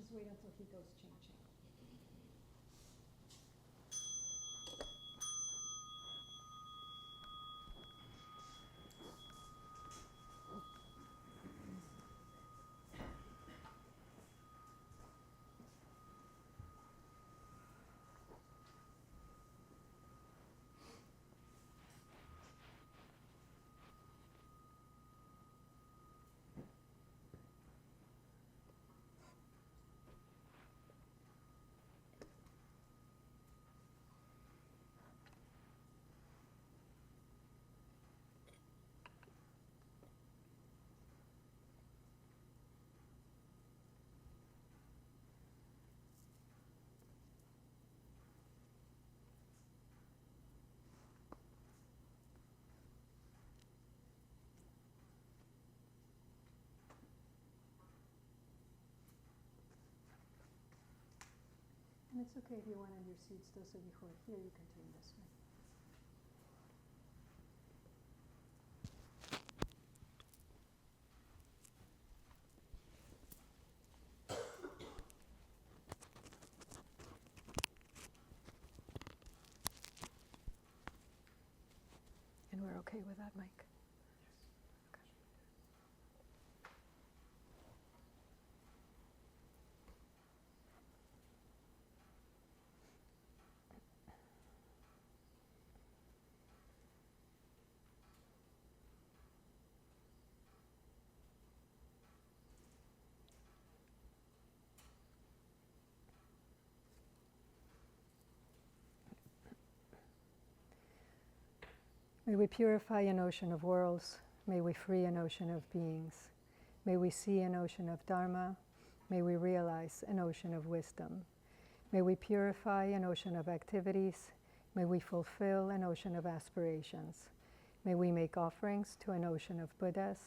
just wait until he goes ching-ching. And it's okay if you want on your seats, those of you who are here, you can turn this way. And we're okay with that, Mike? Okay. May we purify an ocean of worlds. May we free an ocean of beings. May we see an ocean of Dharma. May we realize an ocean of wisdom. May we purify an ocean of activities. May we fulfill an ocean of aspirations. May we make offerings to an ocean of Buddhas.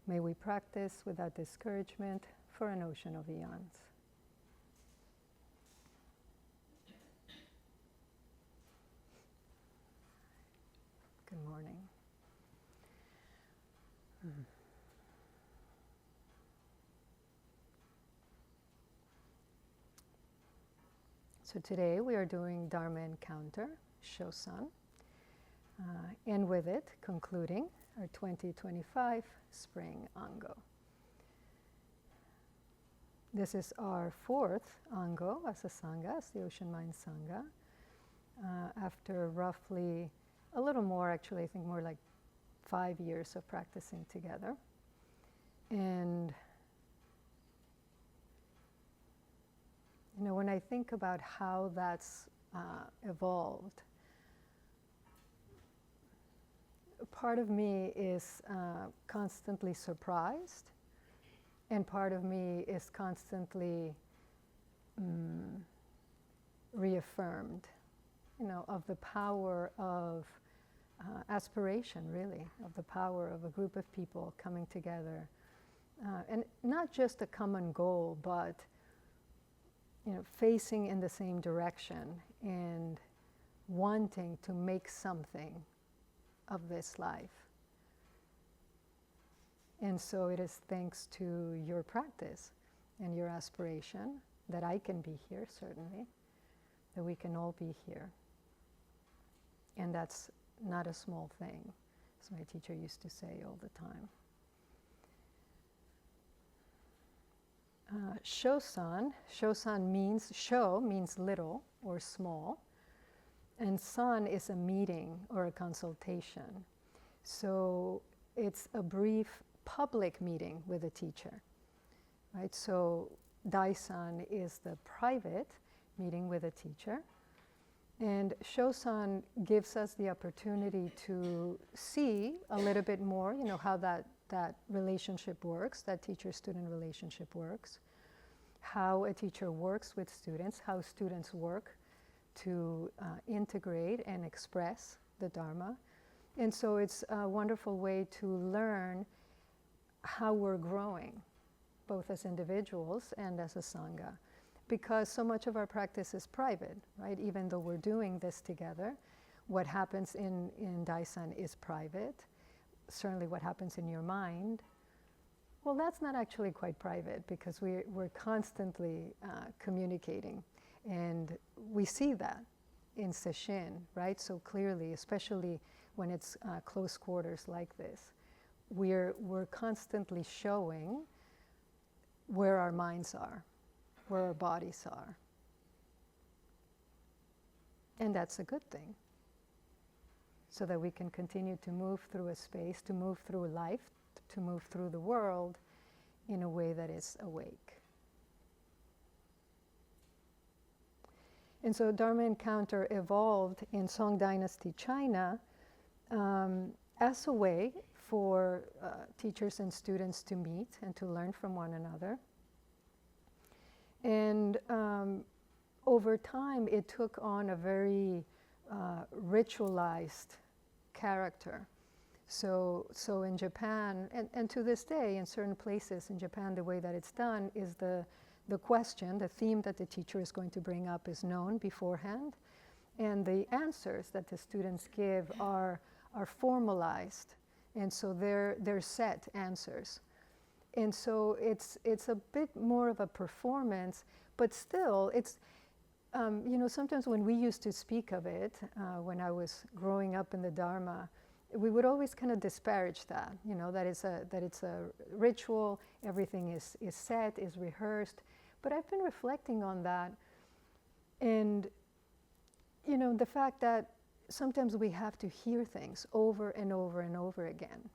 May we practice without discouragement for an ocean of eons. Good morning. So today we are doing Dharma Encounter, shosan, and with it concluding our 2025 Spring Ango. This is our fourth Ango as a Sangha, as the Ocean Mind Sangha, after roughly a little more, actually, I think more like 5 years of practicing together. And, you know, when I think about how that's evolved, part of me is constantly surprised, and part of me is constantly reaffirmed, you know, of the power of aspiration, really, of the power of a group of people coming together. And not just a common goal, but, you know, facing in the same direction and wanting to make something of this life. And so it is thanks to your practice and your aspiration that I can be here, certainly, that we can all be here. And that's not a small thing, as my teacher used to say all the time. Shosan means, sho means little or small, and san is a meeting or a consultation. So it's a brief public meeting with a teacher, right? So daisan is the private meeting with a teacher. And shosan gives us the opportunity to see a little bit more, you know, how that relationship works, that teacher-student relationship works, how a teacher works with students, how students work to integrate and express the Dharma. And so it's a wonderful way to learn how we're growing, both as individuals and as a Sangha. Because so much of our practice is private, right? Even though we're doing this together, what happens in Daisan is private. Certainly what happens in your mind Well, that's not actually quite private because we're constantly communicating. And we see that in sesshin, right? So clearly, especially when it's close quarters like this. We're constantly showing where our minds are, where our bodies are. And that's a good thing. So that we can continue to move through a space, to move through life, to move through the world in a way that is awake. And so Dharma Encounter evolved in Song Dynasty China as a way for teachers and students to meet and to learn from one another. And over time, it took on a very ritualized character. So in Japan, and to this day, in certain places in Japan, the way that it's done is the question, the theme that the teacher is going to bring up is known beforehand, and the answers that the students give are formalized, and so they're set answers. And so it's a bit more of a performance, but still it's, sometimes when we used to speak of it, when I was growing up in the Dharma, we would always kind of disparage that, that it's a ritual, everything is set, is rehearsed. But I've been reflecting on that, and the fact that sometimes we have to hear things over and over and over again.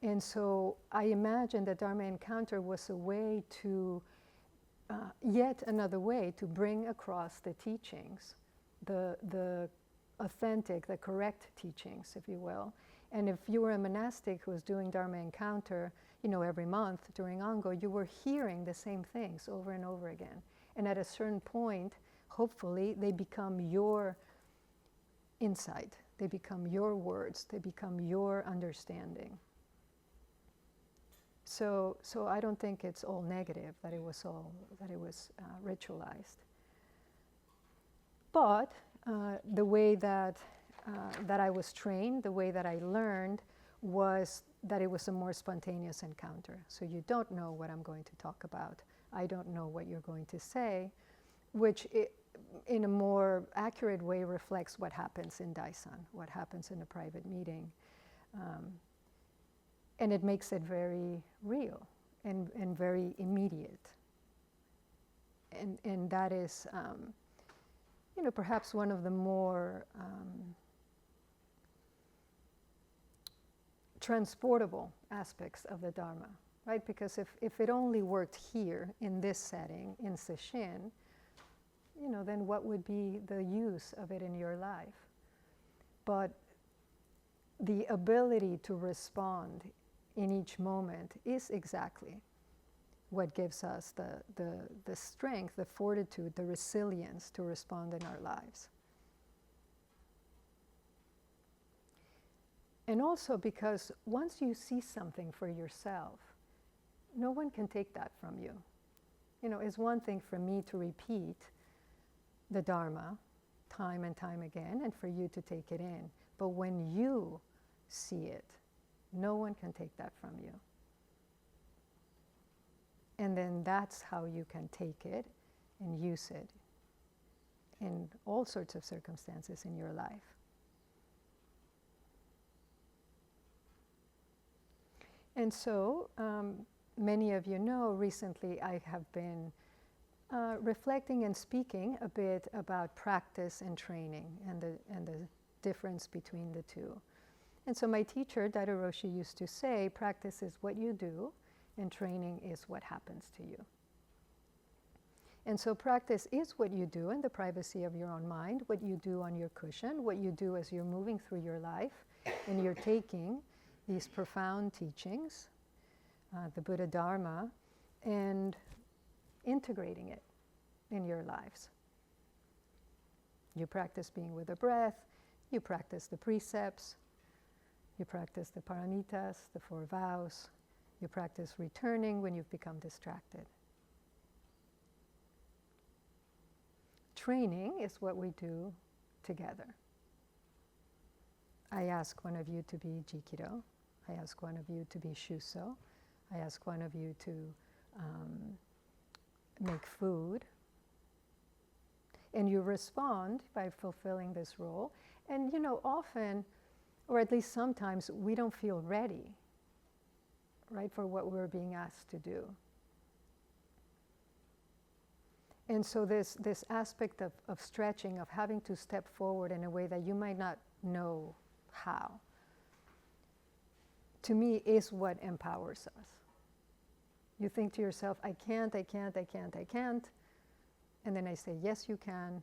And so I imagine that Dharma Encounter was a way to, yet another way to bring across the teachings, the authentic, the correct teachings, if you will. And if you were a monastic who was doing Dharma Encounter, every month during ango, you were hearing the same things over and over again. And at a certain point, hopefully, they become your insight. They become your words. They become your understanding. So I don't think it's all negative that it was ritualized. But the way that I was trained, the way that I learned, was that it was a more spontaneous encounter. So you don't know what I'm going to talk about. I don't know what you're going to say, which in a more accurate way reflects what happens in Daisan, what happens in a private meeting. And it makes it very real and very immediate. And that is, perhaps one of the more transportable aspects of the Dharma, right? Because if it only worked here in this setting, in sesshin, then what would be the use of it in your life? But the ability to respond in each moment is exactly what gives us the strength, the fortitude, the resilience to respond in our lives. And also because once you see something for yourself, no one can take that from you. It's one thing for me to repeat the Dharma time and time again, and for you to take it in. But when you see it, no one can take that from you. And then that's how you can take it and use it in all sorts of circumstances in your life. And so, many of you know, recently I have been reflecting and speaking a bit about practice and training and the difference between the two. And so my teacher, Daido Roshi, used to say, practice is what you do, and training is what happens to you. And so practice is what you do in the privacy of your own mind, what you do on your cushion, what you do as you're moving through your life, and you're taking these profound teachings, the Buddha Dharma, and integrating it in your lives. You practice being with the breath, you practice the precepts, you practice the paramitas, the 4 vows, you practice returning when you've become distracted. Training is what we do together. I ask one of you to be Jikiro. I ask one of you to be Shuso. I ask one of you to make food, and you respond by fulfilling this role. And often, or at least sometimes, we don't feel ready, right, for what we're being asked to do. And so this aspect of stretching, of having to step forward in a way that you might not know how, to me is what empowers us. You think to yourself, I can't. And then I say, yes, you can.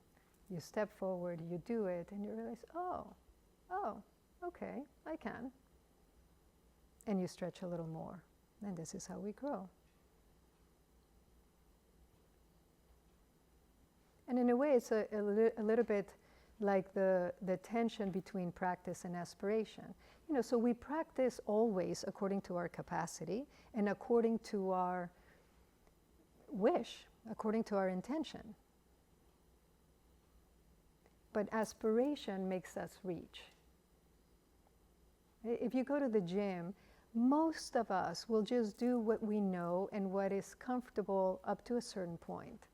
You step forward, you do it, and you realize, oh, okay, I can. And you stretch a little more. And this is how we grow. And in a way, it's a little bit like the tension between practice and aspiration. So we practice always according to our capacity and according to our wish, according to our intention. But aspiration makes us reach. If you go to the gym, most of us will just do what we know and what is comfortable up to a certain point.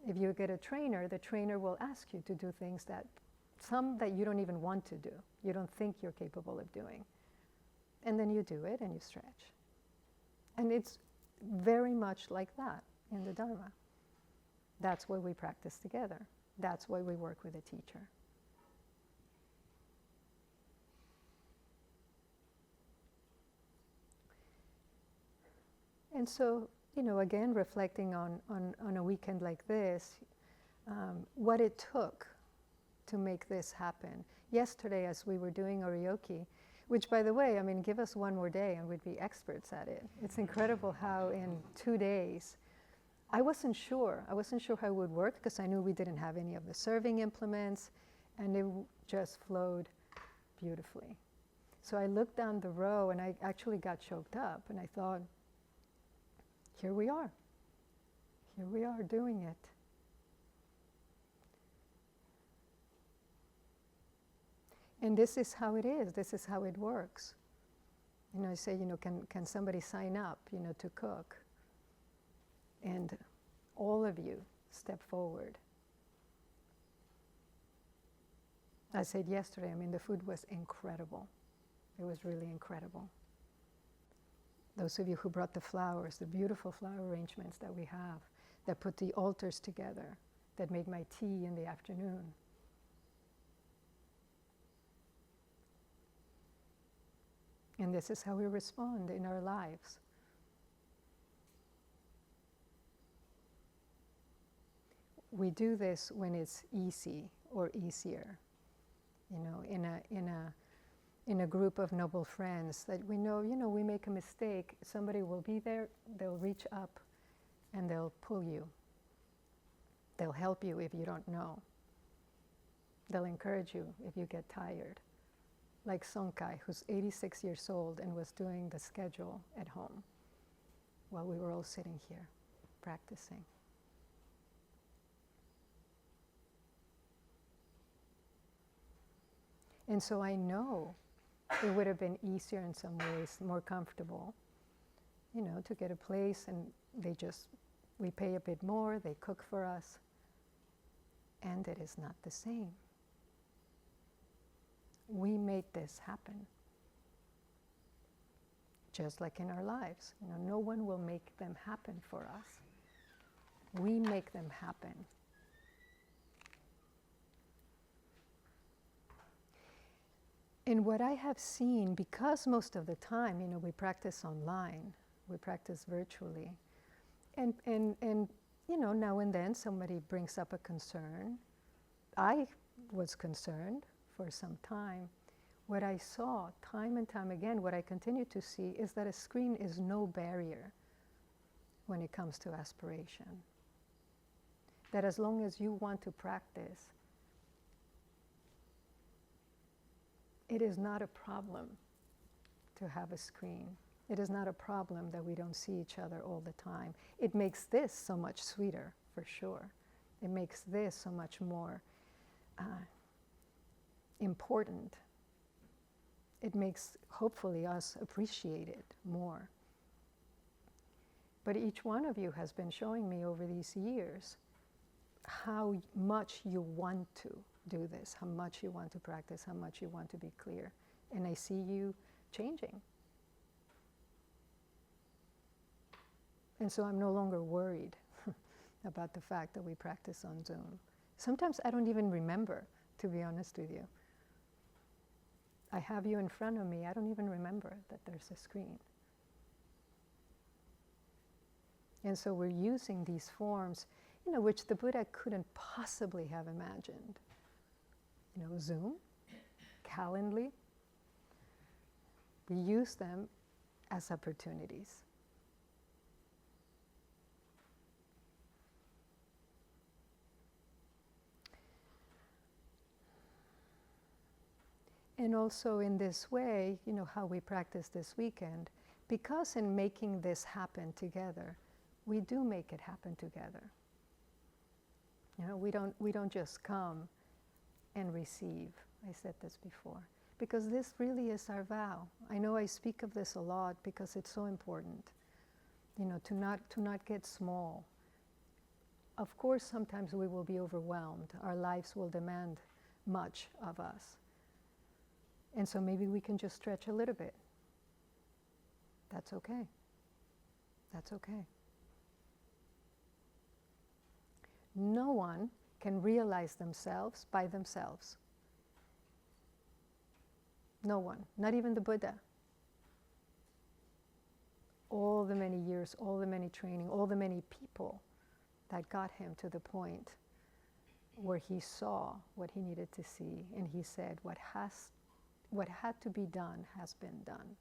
If you get a trainer, the trainer will ask you to do things some that you don't even want to do. You don't think you're capable of doing. And then you do it and you stretch. And it's very much like that in the Dharma. That's why we practice together. That's why we work with a teacher. And so, again, reflecting on a weekend like this, what it took to make this happen. Yesterday, as we were doing oryoki, which, by the way, give us one more day and we'd be experts at it. It's incredible how in 2 days, I wasn't sure how it would work because I knew we didn't have any of the serving implements, and it just flowed beautifully. So I looked down the row and I actually got choked up, and I thought, here we are doing it. And this is how it is, this is how it works. I say, can somebody sign up, to cook? And all of you step forward. I said yesterday, the food was incredible. It was really incredible. Those of you who brought the flowers, the beautiful flower arrangements that we have, that put the altars together, that made my tea in the afternoon. And this is how we respond in our lives. We do this when it's easy or easier, in a group of noble friends that we know, we make a mistake, somebody will be there, they'll reach up and they'll pull you. They'll help you if you don't know. They'll encourage you if you get tired. Like Sonkai, who's 86 years old and was doing the schedule at home while we were all sitting here practicing. And so I know it would have been easier in some ways, more comfortable, to get a place and we pay a bit more, they cook for us, and it is not the same. We made this happen. Just like in our lives, no one will make them happen for us. We make them happen. And what I have seen, because most of the time, we practice online, we practice virtually, and now and then somebody brings up a concern. I was concerned for some time. What I saw time and time again, what I continue to see, is that a screen is no barrier when it comes to aspiration. That as long as you want to practice, it is not a problem to have a screen. It is not a problem that we don't see each other all the time. It makes this so much sweeter, for sure. It makes this so much more important. It makes, hopefully, us appreciate it more But each one of you has been showing me over these years how much you want to do this, how much you want to practice, how much you want to be clear. And I see you changing. And so I'm no longer worried about the fact that we practice on Zoom. Sometimes I don't even remember, to be honest with you. I have you in front of me, I don't even remember that there's a screen. And so we're using these forms, which the Buddha couldn't possibly have imagined. Zoom, Calendly. We use them as opportunities. And also in this way, how we practice this weekend, because in making this happen together, we do make it happen together. We don't just come and receive. I said this before. Because this really is our vow. I know I speak of this a lot because it's so important, to not get small. Of course, sometimes we will be overwhelmed. Our lives will demand much of us. And so maybe we can just stretch a little bit. That's okay. That's okay. No one can realize themselves by themselves. No one, not even the Buddha. All the many years, all the many training, all the many people that got him to the point where he saw what he needed to see, and he said, what had to be done has been done.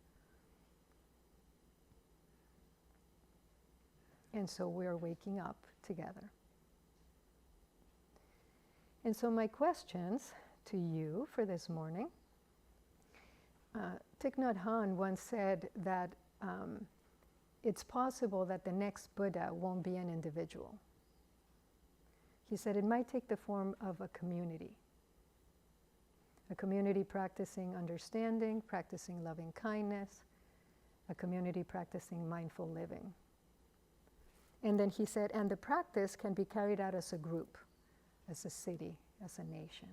And so we are waking up together. And so my questions to you for this morning, Thich Nhat Hanh once said that it's possible that the next Buddha won't be an individual. He said it might take the form of a community practicing understanding, practicing loving kindness, a community practicing mindful living. And then he said, and the practice can be carried out as a group, as a city, as a nation.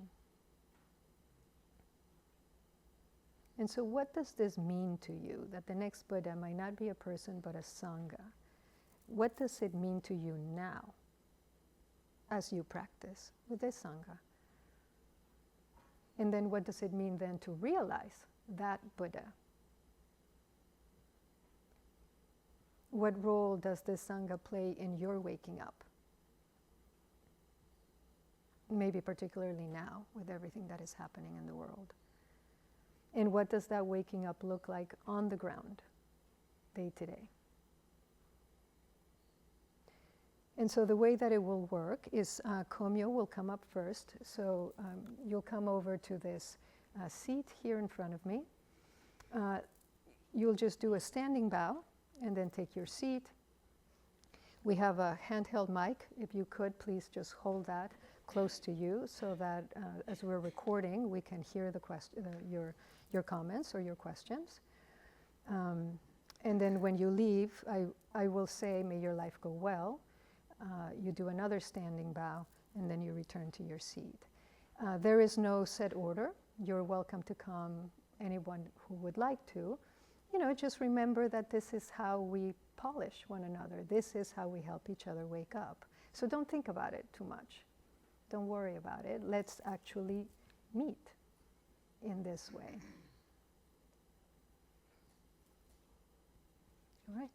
And so what does this mean to you, that the next Buddha might not be a person but a Sangha? What does it mean to you now as you practice with this Sangha? And then what does it mean then to realize that Buddha? What role does this Sangha play in your waking up? Maybe particularly now with everything that is happening in the world. And what does that waking up look like on the ground, day to day? And so the way that it will work is Komyo will come up first. So you'll come over to this seat here in front of me. You'll just do a standing bow and then take your seat. We have a handheld mic. If you could, please just hold that close to you so that as we're recording, we can hear the your comments or your questions. And then when you leave, I will say, may your life go well. You do another standing bow, and then you return to your seat. There is no set order. You're welcome to come, anyone who would like to. Just remember that this is how we polish one another. This is how we help each other wake up. So don't think about it too much. Don't worry about it. Let's actually meet in this way. All right.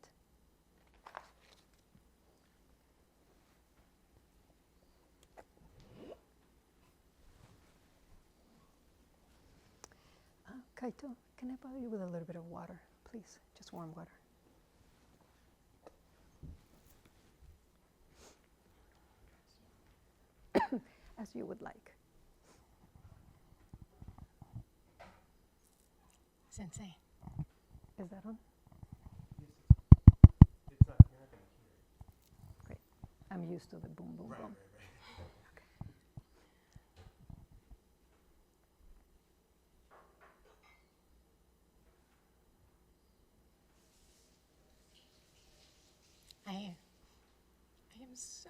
Kaito, can I bother you with a little bit of water, please? Just warm water. As you would like. Sensei. Is that on? It's not, you're not going to hear it. Great. I'm used to the boom, boom, boom. I so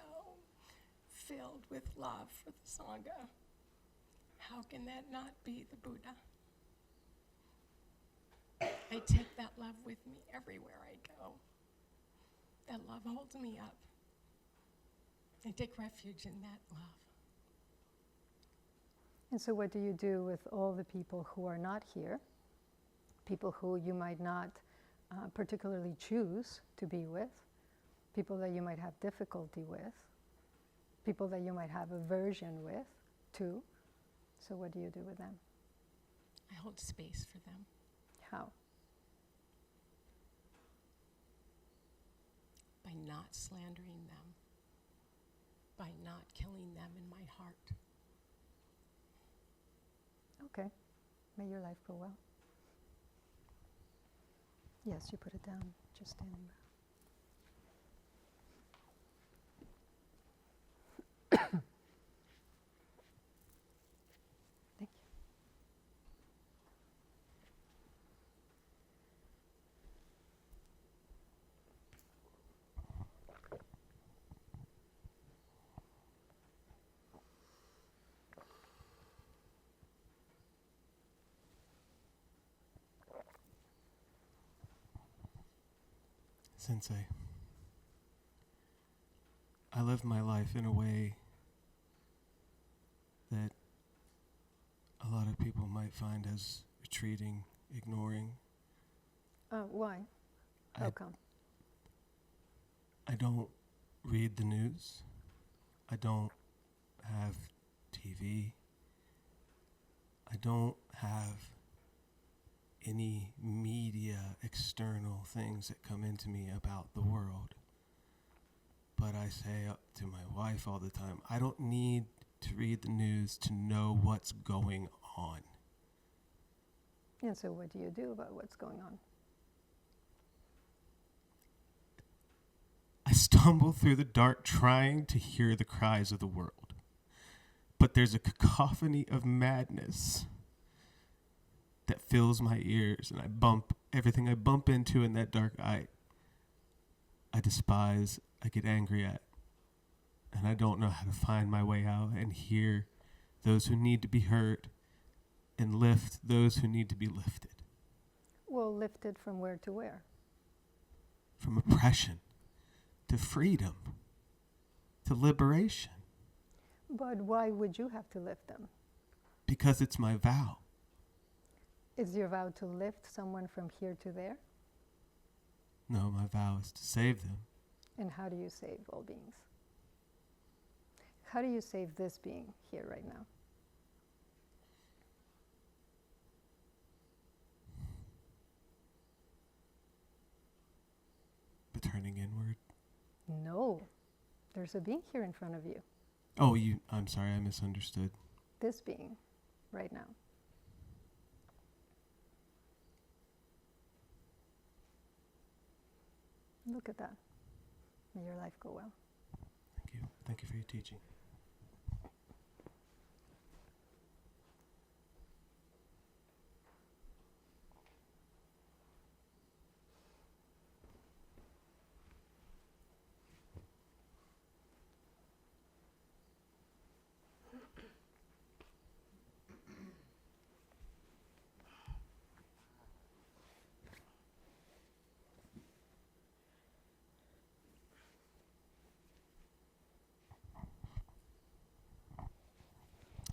filled with love for the Sangha. How can that not be the Buddha? I take that love with me everywhere I go. That love holds me up. I take refuge in that love. And so what do you do with all the people who are not here? People who you might not particularly choose to be with, people that you might have difficulty with, people that you might have aversion with, too. So what do you do with them? I hold space for them. How? By not slandering them, by not killing them in my heart. Okay. May your life go well. Yes, you put it down, just standing there. Thank you. Sensei, I live my life in a way that a lot of people might find as retreating, ignoring. Why? How come? I don't read the news. I don't have TV. I don't have any media external things that come into me about the world. But I say to my wife all the time, I don't need to read the news to know what's going on. And so what do you do about what's going on? I stumble through the dark trying to hear the cries of the world. But there's a cacophony of madness that fills my ears, and everything I bump into in that dark I despise, I get angry at, and I don't know how to find my way out and hear those who need to be heard and lift those who need to be lifted. Well, lifted from where to where? From oppression to freedom to liberation. But why would you have to lift them? Because it's my vow. Is your vow to lift someone from here to there? No, my vow is to save them. And how do you save all beings? How do you save this being here right now? But turning inward. No. There's a being here in front of you. Oh, I'm sorry, I misunderstood. This being right now. Look at that. May your life go well. Thank you. Thank you for your teaching.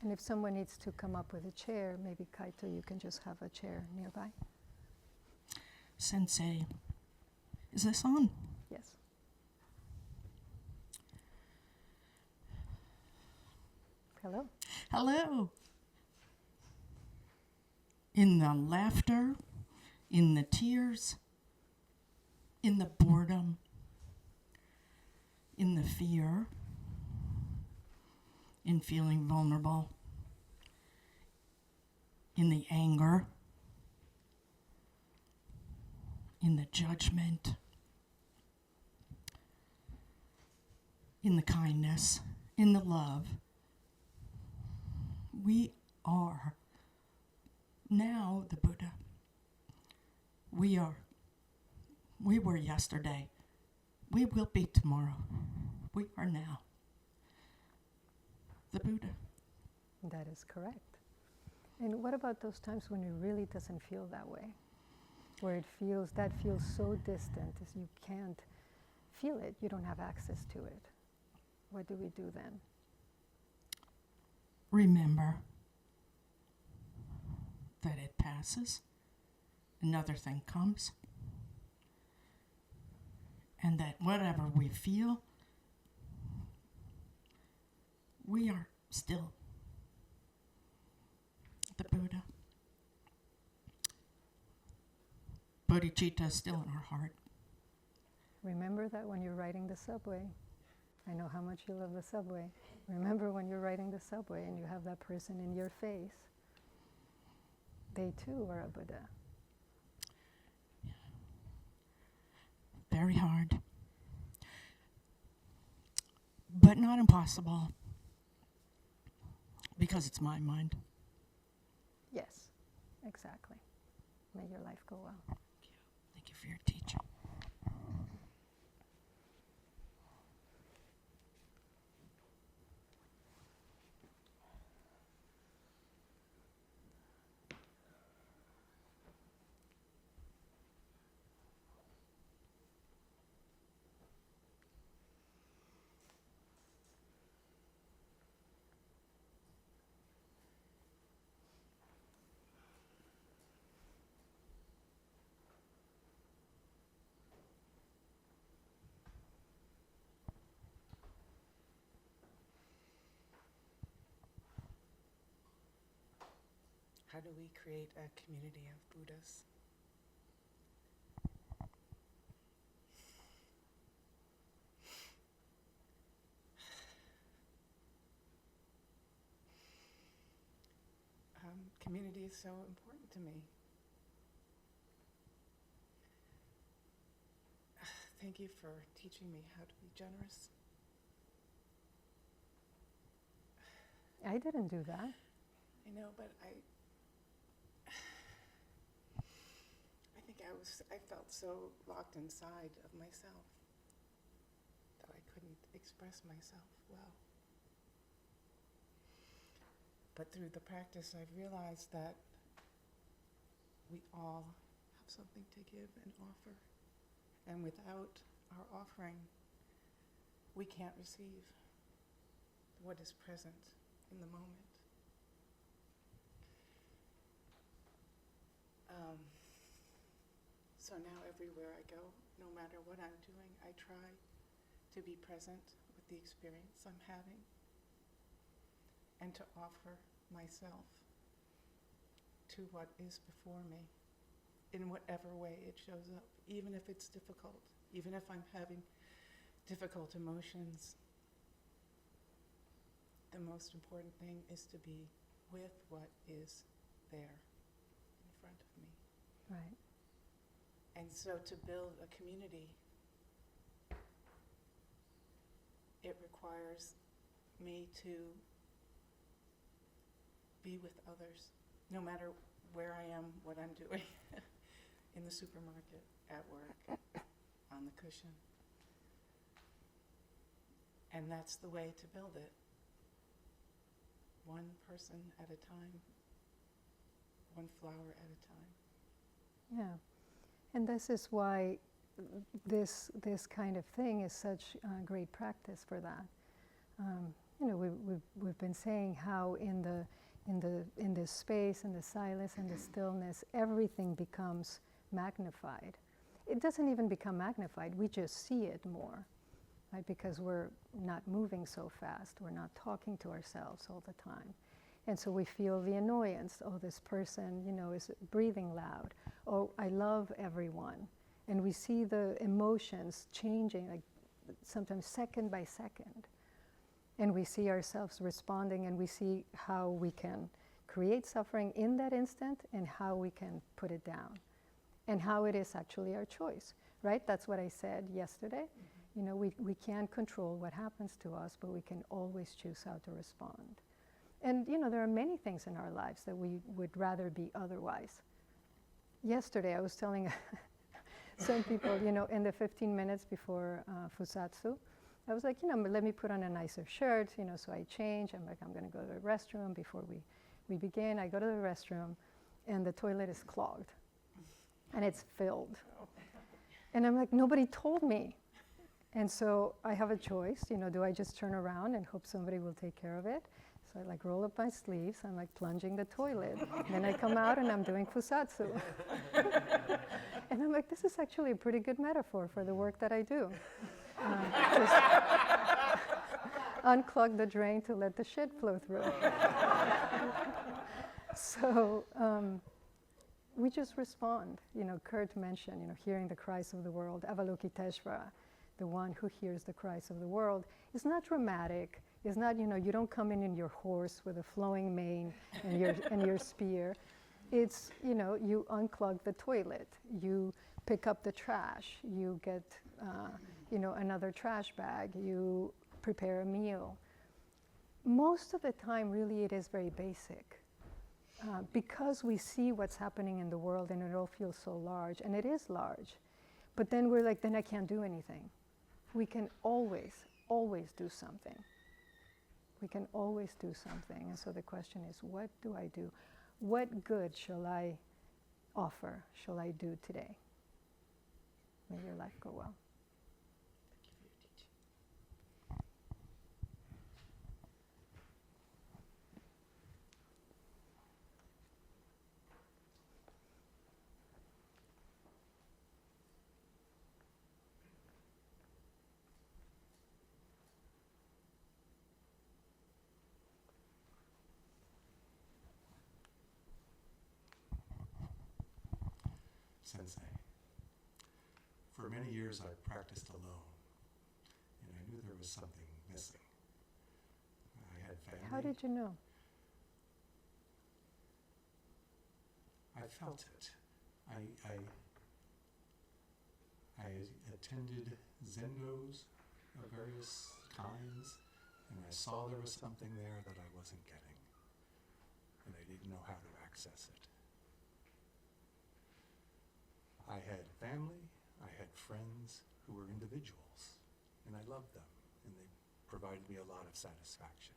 And if someone needs to come up with a chair, maybe Kaito, you can just have a chair nearby. Sensei, is this on? Yes. Hello. Hello. In the laughter, in the tears, in the boredom, in the fear, in feeling vulnerable, in the anger, in the judgment, in the kindness, in the love. We are now the Buddha. We were yesterday. We will be tomorrow. we are now the Buddha. That is correct. And what about those times when it really doesn't feel that way? Where that feels so distant as you can't feel it, you don't have access to it. What do we do then? Remember that it passes, another thing comes, and that whatever we feel, we are still the Buddha. Bodhicitta is still in our heart. Remember that when you're riding the subway. I know how much you love the subway. Remember when you're riding the subway and you have that person in your face. They too are a Buddha. Very hard, but not impossible, because it's my mind. Yes, exactly. May your life go well. Thank you for your teaching. How do we create a community of Buddhas? Community is so important to me. Thank you for teaching me how to be generous. I didn't do that. I know, but I think I felt so locked inside of myself that I couldn't express myself well. But through the practice, I've realized that we all have something to give and offer. And without our offering, we can't receive what is present in the moment. So now everywhere I go, no matter what I'm doing, I try to be present with the experience I'm having and to offer myself to what is before me in whatever way it shows up, even if it's difficult, even if I'm having difficult emotions. The most important thing is to be with what is there in front of me. Right. And so to build a community, it requires me to be with others, no matter where I am, what I'm doing, in the supermarket, at work, on the cushion. And that's the way to build it. One person at a time, one flower at a time. Yeah. And this is why this kind of thing is such great practice for that. We've been saying how in this space, in the silence, and the stillness, everything becomes magnified. It doesn't even become magnified. We just see it more, right? Because we're not moving so fast. We're not talking to ourselves all the time. And so we feel the annoyance. Oh, this person, is breathing loud. Oh, I love everyone. And we see the emotions changing, like sometimes second by second. And we see ourselves responding, and we see how we can create suffering in that instant and how we can put it down. And how it is actually our choice, right? That's what I said yesterday. Mm-hmm. We can't control what happens to us, but we can always choose how to respond. And, there are many things in our lives that we would rather be otherwise. Yesterday, I was telling some people, in the 15 minutes before Fusatsu, I was like, let me put on a nicer shirt, so I change. I'm like, I'm going to go to the restroom before we begin. I go to the restroom, and the toilet is clogged, and it's filled. And I'm like, nobody told me. And so I have a choice, do I just turn around and hope somebody will take care of it? So I roll up my sleeves, I'm plunging the toilet. Then I come out and I'm doing fusatsu. And I'm like, this is actually a pretty good metaphor for the work that I do. Just unclog the drain to let the shit flow through. So we just respond. Kurt mentioned, hearing the cries of the world, Avalokiteshvara, the one who hears the cries of the world. It's not dramatic. It's not, you don't come in your horse with a flowing mane and your spear. It's, you unclog the toilet. You pick up the trash. You get, another trash bag. You prepare a meal. Most of the time, really, it is very basic. Because we see what's happening in the world and it all feels so large, and it is large. But then we're like, then I can't do anything. We can always do something. We can always do something. And so the question is, what do I do? What good shall I offer, shall I do today? May your life go well. Sensei. For many years I practiced alone, and I knew there was something missing. I had family. How did you know? I felt it. I attended zengos of various kinds, and I saw there was something there that I wasn't getting, and I didn't know how to access it. I had family, I had friends who were individuals, and I loved them, and they provided me a lot of satisfaction.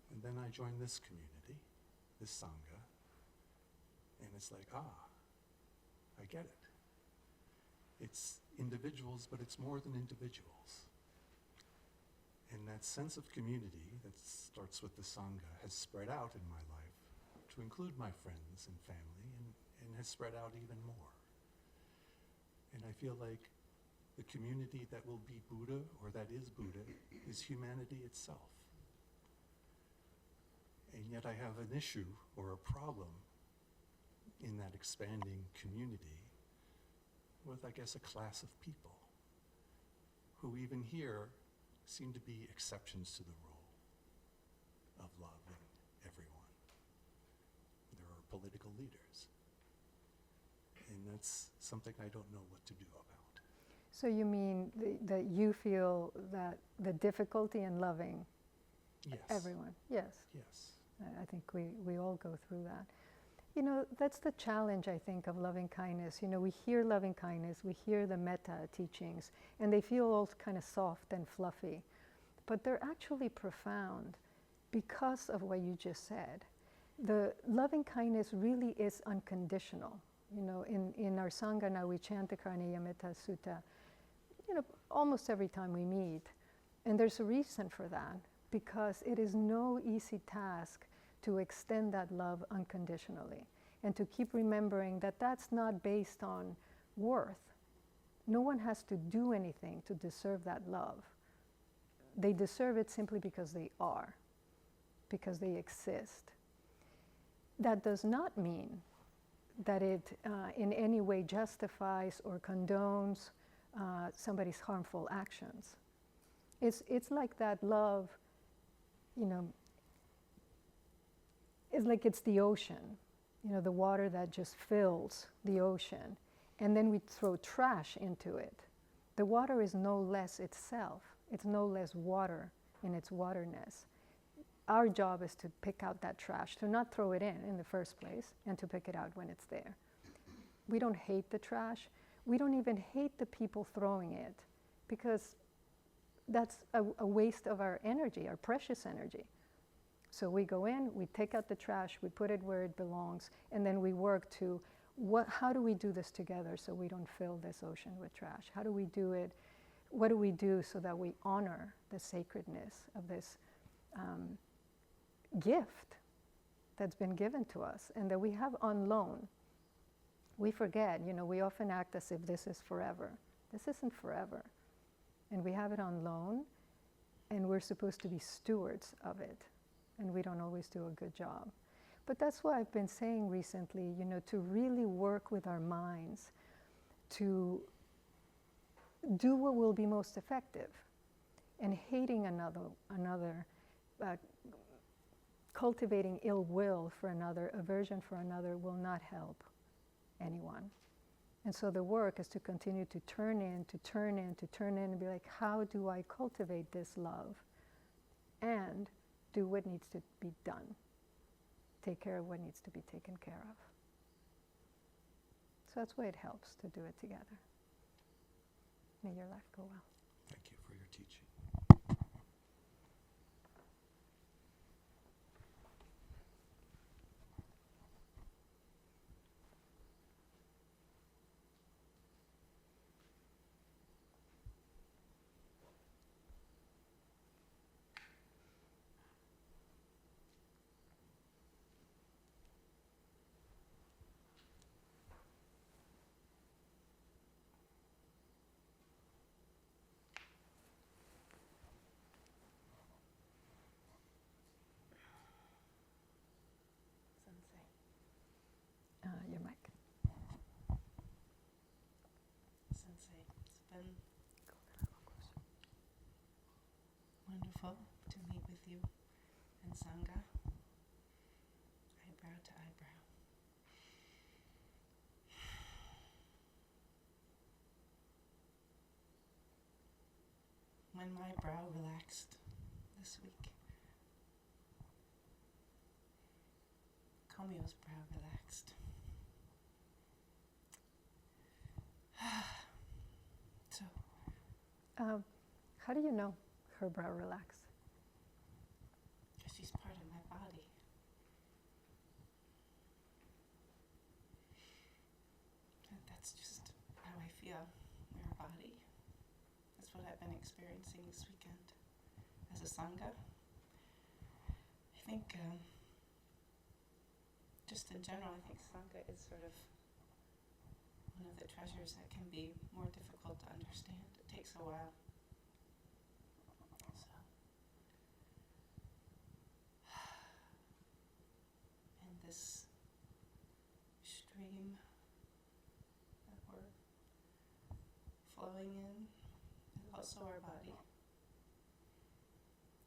And then I joined this community, this Sangha, and it's like, I get it. It's individuals, but it's more than individuals. And that sense of community that starts with the Sangha has spread out in my life to include my friends and family, and has spread out even more. And I feel like the community that will be Buddha, or that is Buddha, is humanity itself. And yet I have an issue or a problem in that expanding community with, I guess, a class of people who even here seem to be exceptions to the rule of loving everyone. There are political leaders. And that's something I don't know what to do about. So you mean that you feel that the difficulty in loving everyone? Yes. Yes. I think we all go through that. That's the challenge, I think, of loving kindness. We hear loving kindness, we hear the metta teachings, and they feel all kind of soft and fluffy. But they're actually profound because of what you just said. The loving kindness really is unconditional. In our Sangha now we chant the Karaniya Metta Sutta, almost every time we meet. And there's a reason for that, because it is no easy task to extend that love unconditionally and to keep remembering that that's not based on worth. No one has to do anything to deserve that love. They deserve it simply because they are, because they exist. That does not mean that it in any way justifies or condones somebody's harmful actions. It's like that love, it's like it's the ocean, the water that just fills the ocean, and then we throw trash into it. The water is no less itself. It's no less water in its waterness. Our job is to pick out that trash, to not throw it in the first place, and to pick it out when it's there. We don't hate the trash. We don't even hate the people throwing it, because that's a waste of our energy, our precious energy. So we go in, we take out the trash, we put it where it belongs, and then we work to how do we do this together so we don't fill this ocean with trash? How do we do it? What do we do so that we honor the sacredness of this gift that's been given to us and that we have on loan? We forget, we often act as if this is forever. This isn't forever. And we have it on loan, and we're supposed to be stewards of it. And we don't always do a good job. But that's why I've been saying recently, to really work with our minds to do what will be most effective. And hating another, cultivating ill will for another, aversion for another will not help anyone. And so the work is to continue to turn in and be like, how do I cultivate this love and do what needs to be done? Take care of what needs to be taken care of. So that's why it helps to do it together. May your life go well. Thank you for your teaching. Your mic. Sensei, it's been wonderful to meet with you in Sangha, eyebrow to eyebrow. When my brow relaxed this week, Komio's brow relaxed. So, how do you know her brow relaxed? because she's part of my body. And that's just how I feel. We're a body. That's what I've been experiencing this weekend as a Sangha. I think, just in general, I think Sangha is sort of one of the treasures that can be more difficult to understand. It takes a while. So, and this stream that we're flowing in is also our body.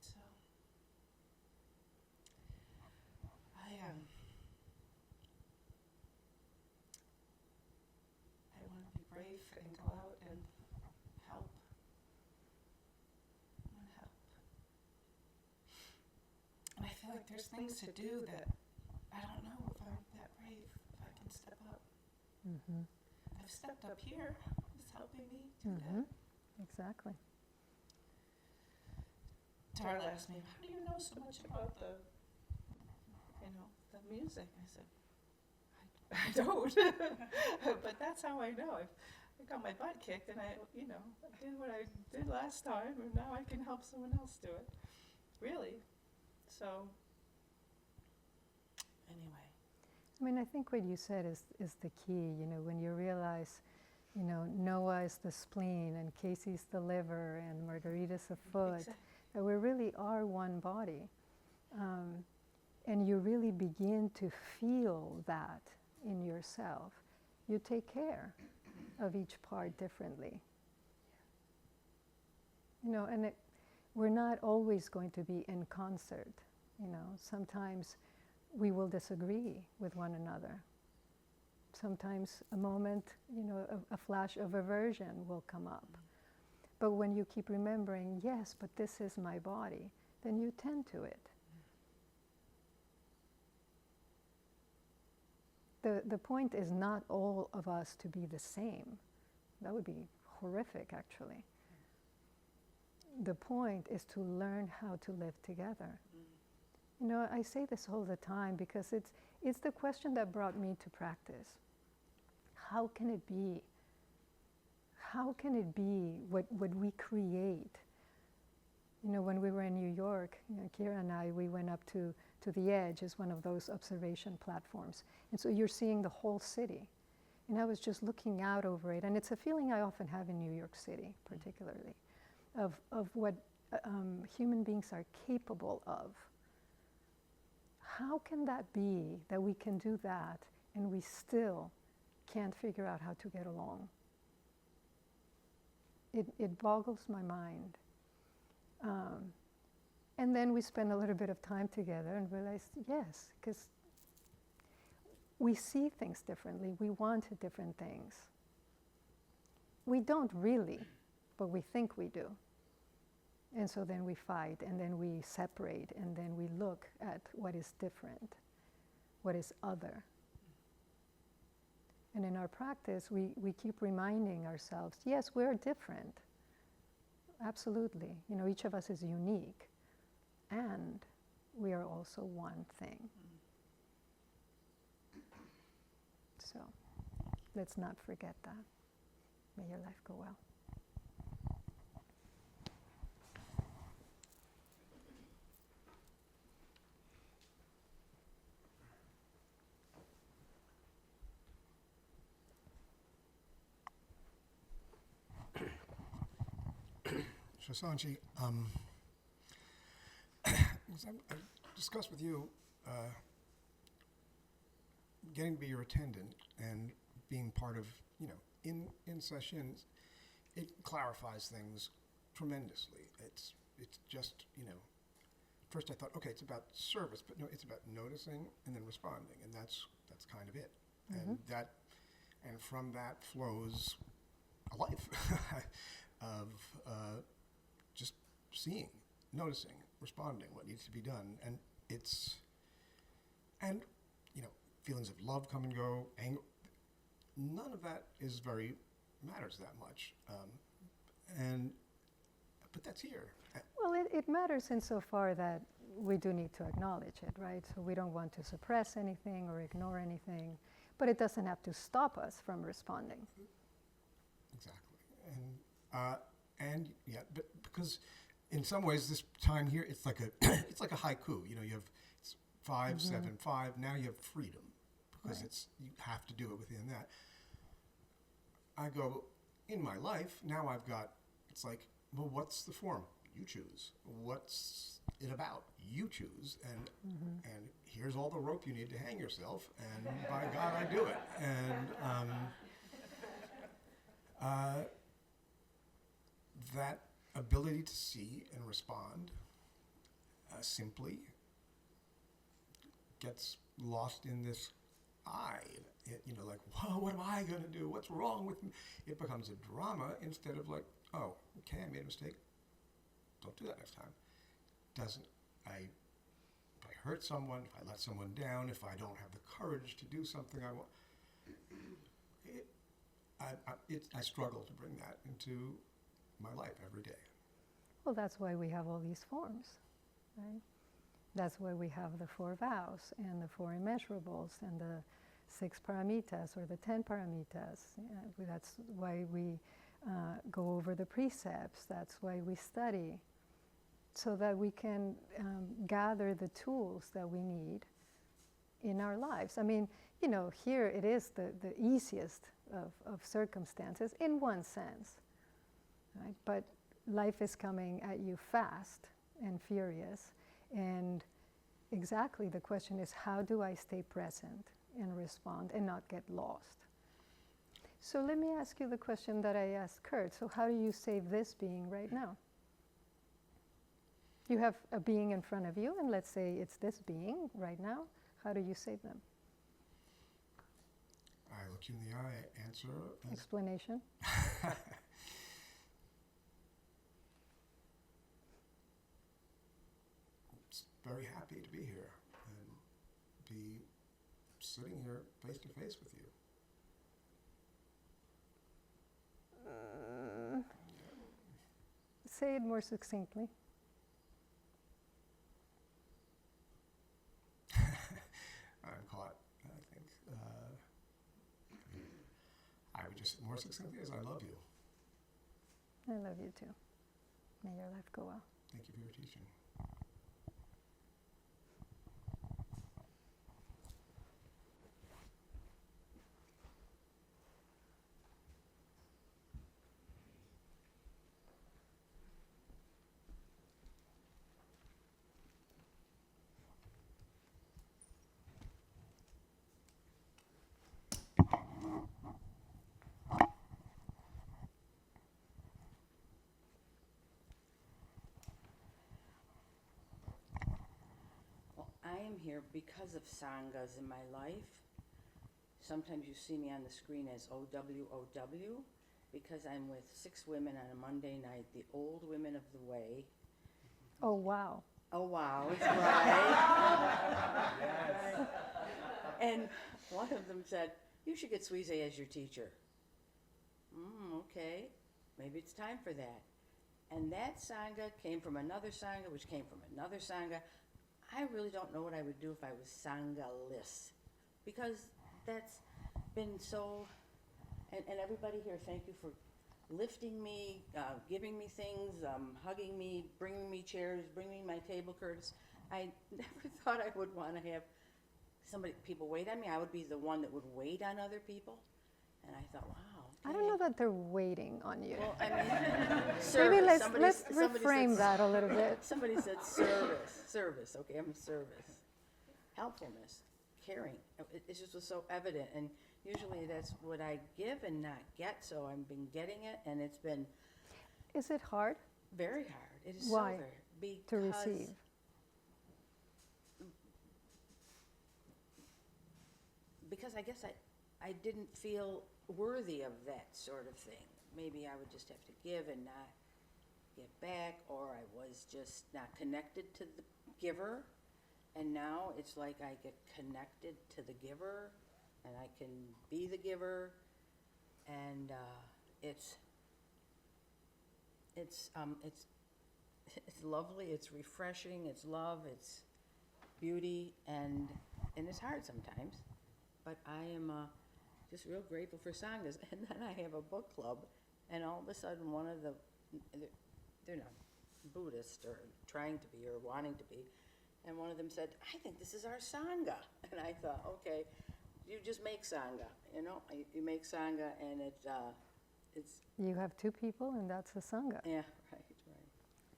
So, I want to be brave and go out and help. I want to help. And I feel like there's things to do that I don't know if I'm that brave, if I can step up. Mm-hmm. I've stepped up here. It's helping me do that. Exactly. Darla asked me, how do you know so much about the music? I said, I don't. But that's how I know. I got my butt kicked and I did what I did last time and now I can help someone else do it. Really. So, anyway. I think what you said is the key, when you realize, Noah is the spleen and Casey's the liver and Margarita's the foot, Exactly. that we really are one body. And you really begin to feel that in yourself. You take care of each part differently. And we're not always going to be in concert. Sometimes we will disagree with one another. Sometimes a moment, a flash of aversion will come up. But when you keep remembering, yes, but this is my body, then you tend to it. The point is not all of us to be the same. That would be horrific, actually. the point is to learn how to live together. You know, I say this all the time because it's the question that brought me to practice. How can it be? How can it be what we create? You know, when we were in New York, you know, Kira and I, we went up to the edge as one of those observation platforms. And so you're seeing the whole city. And I was just looking out over it. And it's a feeling I often have in New York City, particularly, of what human beings are capable of. How can that be that we can do that and we still can't figure out how to get along? It boggles my mind. And then we spend a little bit of time together and realize, yes, because we see things differently. We want different things. We don't really, but we think we do. And so then we fight, and then we separate, and then we look at what is different, what is other. And in our practice, we keep reminding ourselves, yes, we're different. Absolutely. You know, each of us is unique. And we are also one thing. So let's not forget that. May your life go well. Shosanji, I discussed with you getting to be your attendant and being part of, you know, in sessions, it clarifies things tremendously. It's just, you know, first I thought, okay, it's about service, but no, it's about noticing and then responding, and that's kind of it. Mm-hmm. And from that flows a life of just seeing, noticing, responding, what needs to be done, and you know, feelings of love come and go, anger, none of that matters that much, but that's here. Well, it matters insofar that we do need to acknowledge it, right? So we don't want to suppress anything or ignore anything, but it doesn't have to stop us from responding. Exactly, and yeah, but because in some ways this time here it's like a haiku. You know, you have 5, 7, 5. Now you have freedom because Right. you have to do it within that. I go in my life now. I've got it's like, well, what's the form? You choose. What's it about? You choose. And here's all the rope you need to hang yourself. And by God, I do it. And that ability to see and respond simply gets lost in this I. You know, like, whoa, what am I going to do? What's wrong with me? It becomes a drama instead of like, oh, okay, I made a mistake. Don't do that next time. If I hurt someone, if I let someone down, if I don't have the courage to do something I want, I struggle to bring that into my life every day. Well, that's why we have all these forms, right? That's why we have the 4 vows and the 4 immeasurables and the 6 paramitas or the 10 paramitas. That's why we go over the precepts. That's why we study, so that we can gather the tools that we need in our lives. I mean, you know, here it is the easiest of circumstances in one sense, right? But life is coming at you fast and furious, and exactly the question is, how do I stay present and respond and not get lost? So let me ask you the question that I asked Kurt. So how do you save this being right now? You have a being in front of you, and let's say it's this being right now. How do you save them? I look you in the eye, answer. Explanation? Very happy to be here and be sitting here face to face with you. say it more succinctly. I call it, I think, I would just more succinctly as I love you. I love you too. May your life go well. Thank you for your teaching. I am here because of sanghas in my life. Sometimes you see me on the screen as OWOW because I'm with 6 women on a Monday night, the old women of the way. Oh, wow. Oh, wow, it's right. And one of them said, you should get Zuisei as your teacher. Okay, maybe it's time for that. And that sangha came from another sangha, which came from another sangha. I really don't know what I would do if I was sangha-less, because that's been so, and everybody here, thank you for lifting me, giving me things, hugging me, bringing me chairs, bringing me my table curtains. I never thought I would want to have people wait on me. I would be the one that would wait on other people. And I thought, wow. I don't know that they're waiting on you. Well, I mean, Maybe service. let's Somebody reframe said, that a little bit. Somebody said service. Okay, I'm service. Helpfulness, caring. It just was so evident. And usually that's what I give and not get. So I've been getting it, and it's been Is it hard very hard. It is Why? so very to receive? Because I guess I didn't feel worthy of that sort of thing. Maybe I would just have to give and not get back, or I was just not connected to the giver. And now it's like I get connected to the giver, and I can be the giver, and it's lovely. It's refreshing. It's love. It's beauty, and it's hard sometimes. But I am just real grateful for sanghas. And then I have a book club, and all of a sudden one of they're not Buddhist or trying to be or wanting to be, and one of them said, I think this is our sangha. And I thought, okay, you just make sangha, you make sangha, and it's. You have 2 people, and that's a sangha. Yeah, right.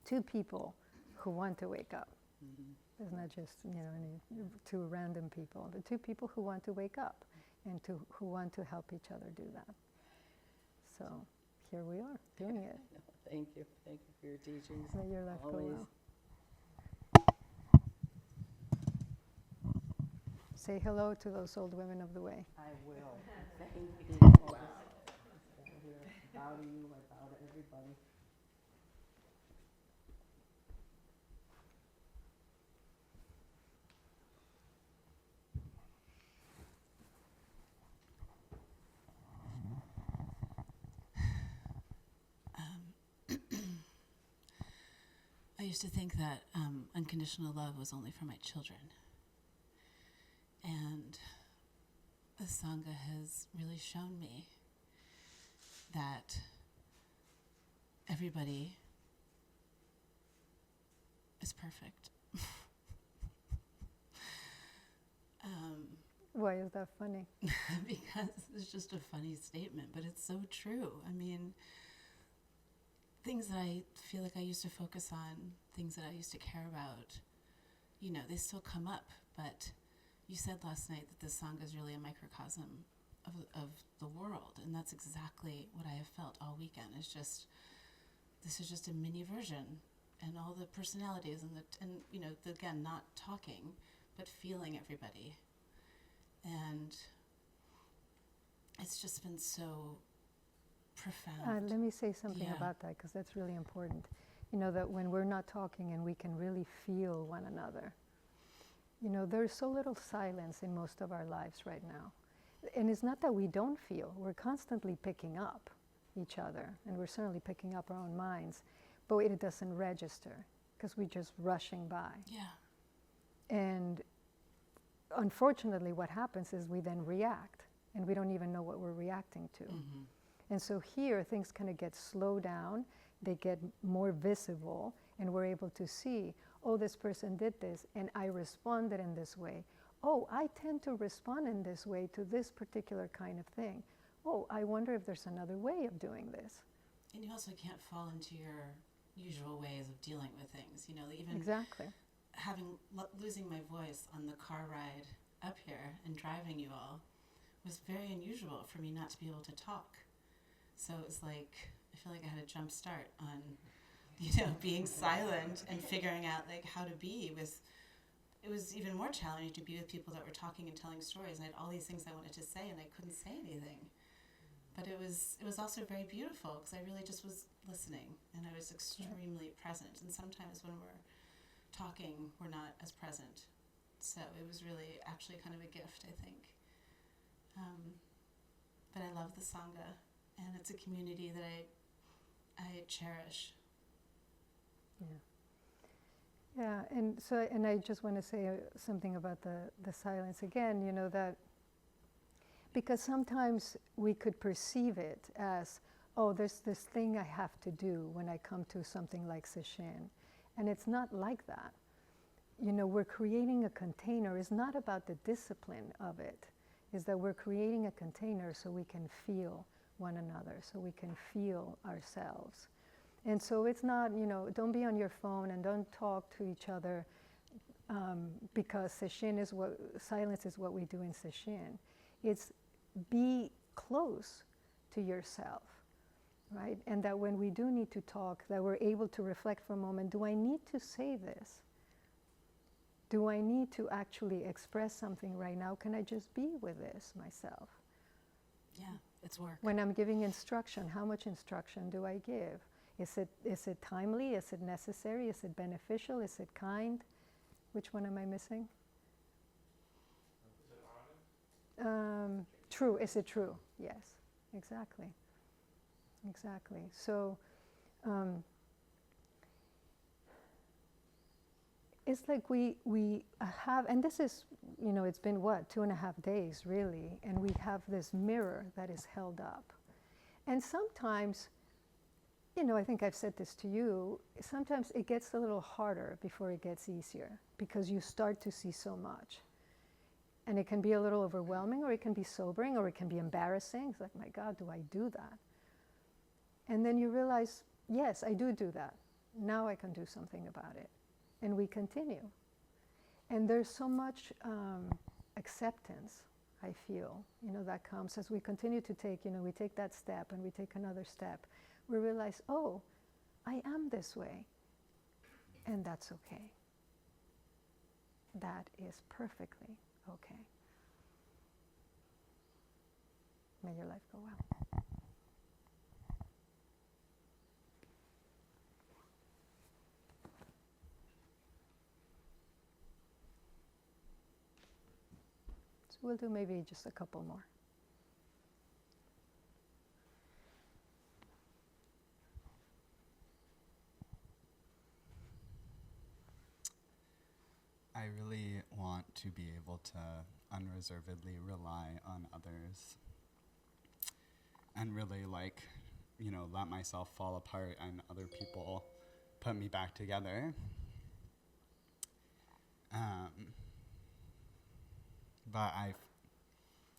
2 people who want to wake up. Mm-hmm. It's not just any 2 random people, but 2 people who want to wake up and who want to help each other do that. So here we are doing it. No, thank you for your teachings. May your life go Always. well. Say hello to those old women of the way. I will. Thank you. I bow to you. I bow to everybody. I used to think that unconditional love was only for my children. And the Sangha has really shown me that everybody is perfect. Why is that funny? Because it's just a funny statement, but it's so true. I mean, things that I feel like I used to focus on, things that I used to care about, they still come up. But you said last night that the Sangha is really a microcosm of the world, and that's exactly what I have felt all weekend. This is just a mini version, and all the personalities and again, not talking, but feeling everybody. And it's just been so profound. Let me say something Yeah. about that, because that's really important. That when we're not talking and we can really feel one another. There's so little silence in most of our lives right now. And it's not that we don't feel. We're constantly picking up each other, and we're certainly picking up our own minds. but it doesn't register because we're just rushing by. Yeah. And unfortunately, what happens is we then react, and we don't even know what we're reacting to. Mm-hmm. And so here, things kind of get slowed down, they get more visible, and we're able to see, oh, this person did this, and I responded in this way. Oh, I tend to respond in this way to this particular kind of thing. Oh, I wonder if there's another way of doing this. And you also can't fall into your usual ways of dealing with things. You know, even Exactly. losing my voice on the car ride up here and driving you all was very unusual for me not to be able to talk. So it was like, I feel like I had a jump start on, being silent and figuring out like how to be with. It was even more challenging to be with people that were talking and telling stories. And I had all these things I wanted to say, and I couldn't say anything. But it was also very beautiful because I really just was listening, and I was extremely present. And sometimes when we're talking, we're not as present. So it was really actually kind of a gift, I think. But I love the Sangha, and it's a community that I cherish. Yeah, and I just want to say something about the silence again, that because sometimes we could perceive it as, oh, there's this thing I have to do when I come to something like sesshin. And it's not like that. We're creating a container. It's not about the discipline of it. It's that we're creating a container so we can feel one another, so we can feel ourselves. And so it's not, don't be on your phone and don't talk to each other because silence is what we do in sesshin. It's be close to yourself, right? And that when we do need to talk, that we're able to reflect for a moment, do I need to say this? Do I need to actually express something right now? Can I just be with this myself? Yeah, it's work. When I'm giving instruction, how much instruction do I give? Is it timely? Is it necessary? Is it beneficial? Is it kind? Which one am I missing? True. Is it true? Yes, exactly. Exactly. So it's like we have, and this is, it's been what, 2.5 days really, and we have this mirror that is held up. And sometimes, I think I've said this to you, sometimes it gets a little harder before it gets easier because you start to see so much. And it can be a little overwhelming, or it can be sobering, or it can be embarrassing. It's like, my God, do I do that? And then you realize, yes, I do that. Now I can do something about it. And we continue. And there's so much acceptance, I feel, that comes as we continue to take, we take that step and we take another step. We realize, oh, I am this way. And that's okay. That is perfectly okay. May your life go well. So we'll do maybe just a couple more. I really want to be able to unreservedly rely on others and really let myself fall apart and other people put me back together. But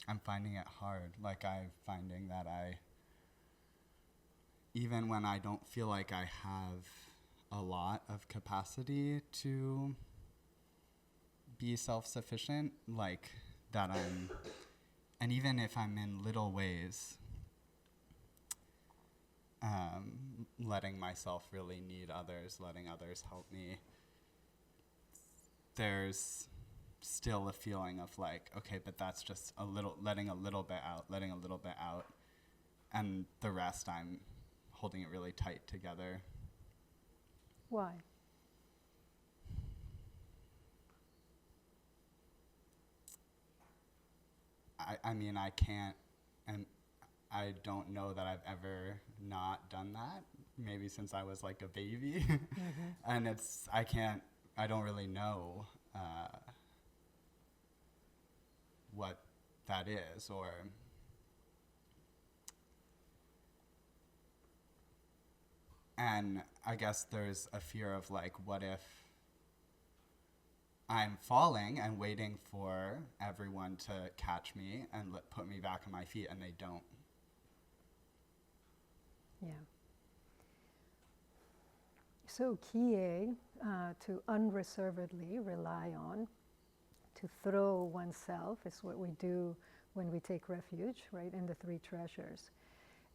I'm finding it hard. I'm finding that even when I don't feel like I have a lot of capacity to be self-sufficient, and even if I'm in little ways, letting myself really need others, letting others help me, there's still a feeling of okay, but that's just letting a little bit out, and the rest I'm holding it really tight together. Why? I can't, and I don't know that I've ever not done that maybe since I was like a baby. And I don't really know what that is, or and I guess there's a fear of like, what if I'm falling and waiting for everyone to catch me and put me back on my feet, and they don't. Yeah. So kie, to unreservedly rely on, to throw oneself, is what we do when we take refuge, right, in the three treasures.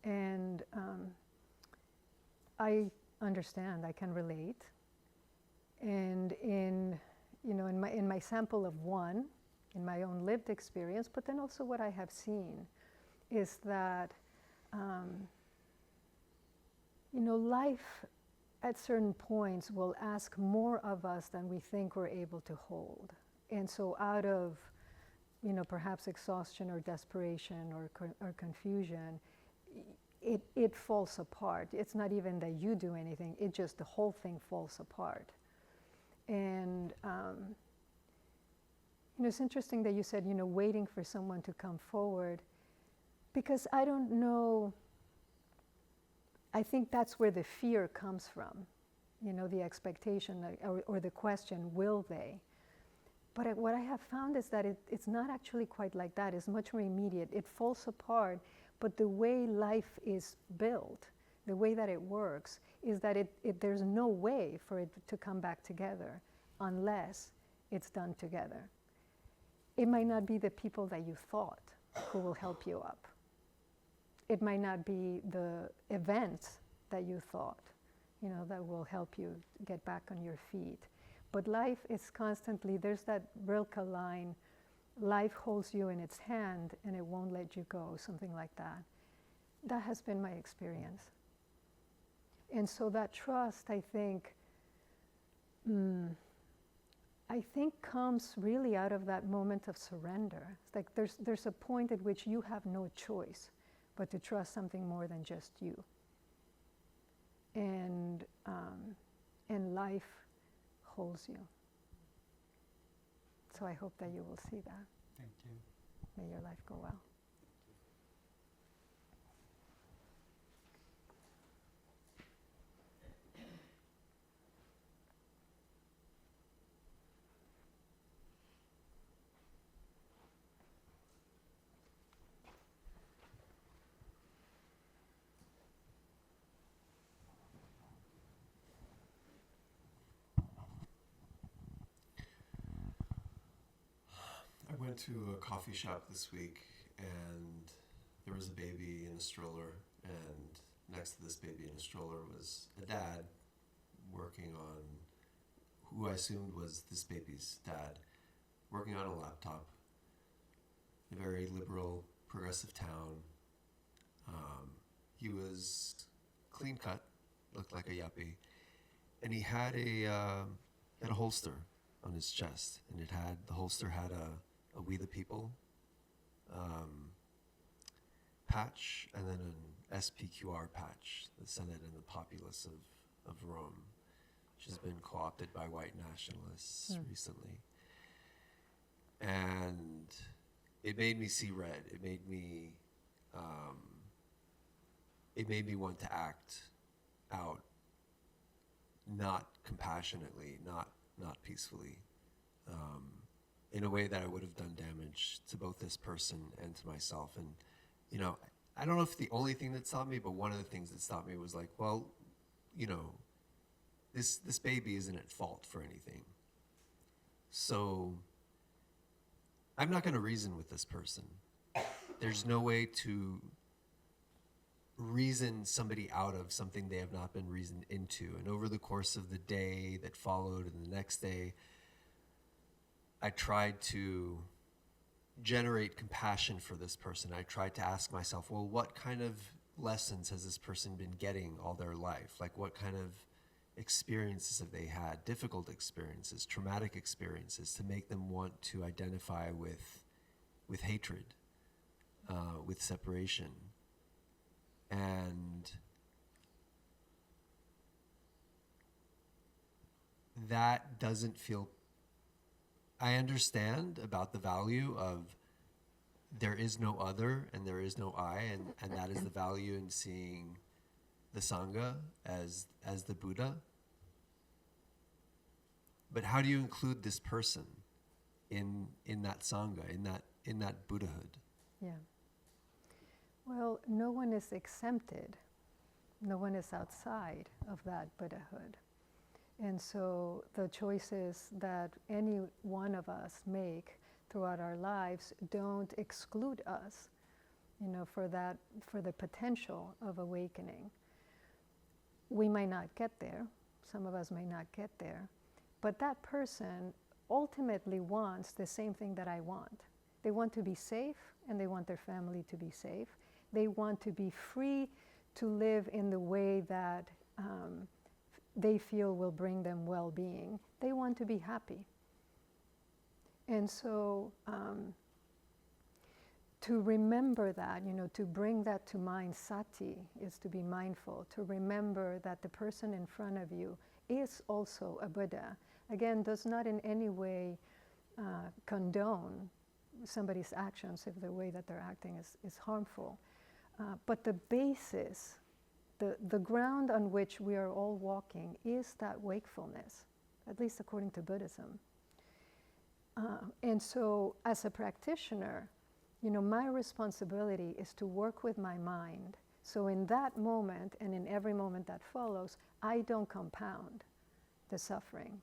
And I understand, I can relate. And in my sample of one, in my own lived experience, but then also what I have seen, is that life at certain points will ask more of us than we think we're able to hold. And so out of, perhaps exhaustion or desperation or confusion, it falls apart. It's not even that you do anything, the whole thing falls apart. And it's interesting that you said, waiting for someone to come forward, because I don't know, I think that's where the fear comes from, the expectation or the question, will they? But what I have found is that it's not actually quite like that. It's much more immediate. It falls apart, but the way life is built, the way that it works, is that there's no way for it to come back together unless it's done together. It might not be the people that you thought who will help you up. It might not be the events that you thought, that will help you get back on your feet. But life is constantly, there's that Rilke line, life holds you in its hand and it won't let you go, something like that. That has been my experience. And so that trust, I think comes really out of that moment of surrender. It's like there's a point at which you have no choice but to trust something more than just you. And life holds you. So I hope that you will see that. Thank you. May your life go well. I went to a coffee shop this week, and there was a baby in a stroller, and next to this baby in a stroller was a dad working on, who I assumed was this baby's dad, working on a laptop. A very liberal, progressive town. He was clean cut, looked like a yuppie, and he had a holster on his chest, and the holster had a We the People patch, and then an SPQR patch, the Senate and the Populace of Rome, which has been co-opted by white nationalists recently. And it made me see red. It made me want to act out, not compassionately, not peacefully, in a way that I would have done damage to both this person and to myself. And, I don't know if the only thing that stopped me, but one of the things that stopped me was like, well, this baby isn't at fault for anything. So I'm not going to reason with this person. There's no way to reason somebody out of something they have not been reasoned into. And over the course of the day that followed and the next day, I tried to generate compassion for this person. I tried to ask myself, well, what kind of lessons has this person been getting all their life? Like, what kind of experiences have they had? Difficult experiences, traumatic experiences, to make them want to identify with hatred, with separation. And that doesn't feel, I understand about the value of there is no other and there is no I, and that is the value in seeing the Sangha as the Buddha. But how do you include this person in that Sangha, in that Buddhahood? Yeah. Well, no one is exempted. No one is outside of that Buddhahood. And so the choices that any one of us make throughout our lives don't exclude us, for the potential of awakening. We might not get there. Some of us may not get there. But that person ultimately wants the same thing that I want. They want to be safe, and they want their family to be safe. They want to be free to live in the way that they feel will bring them well-being. They want to be happy. And so to remember that, to bring that to mind, sati is to be mindful, to remember that the person in front of you is also a Buddha. Again, does not in any way condone somebody's actions if the way that they're acting is harmful. But the basis, the ground on which we are all walking is that wakefulness, at least according to Buddhism. And so as a practitioner, my responsibility is to work with my mind. So in that moment and in every moment that follows, I don't compound the suffering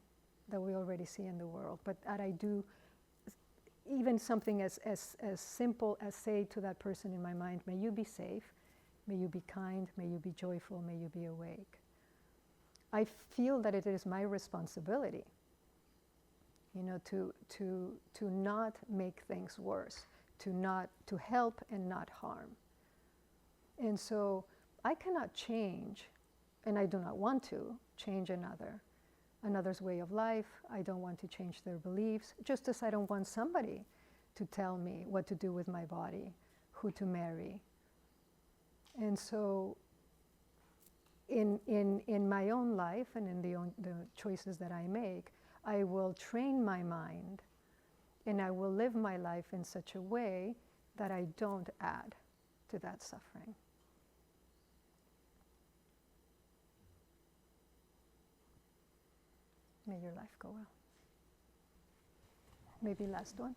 that we already see in the world, but that I do even something as simple as say to that person in my mind, may you be safe, may you be kind, may you be joyful, may you be awake. I feel that it is my responsibility, to not make things worse, to help and not harm. And so I cannot change, and I do not want to change another's way of life. I don't want to change their beliefs, just as I don't want somebody to tell me what to do with my body, who to marry. And so in my own life and in the choices that I make, I will train my mind and I will live my life in such a way that I don't add to that suffering. May your life go well. Maybe last one.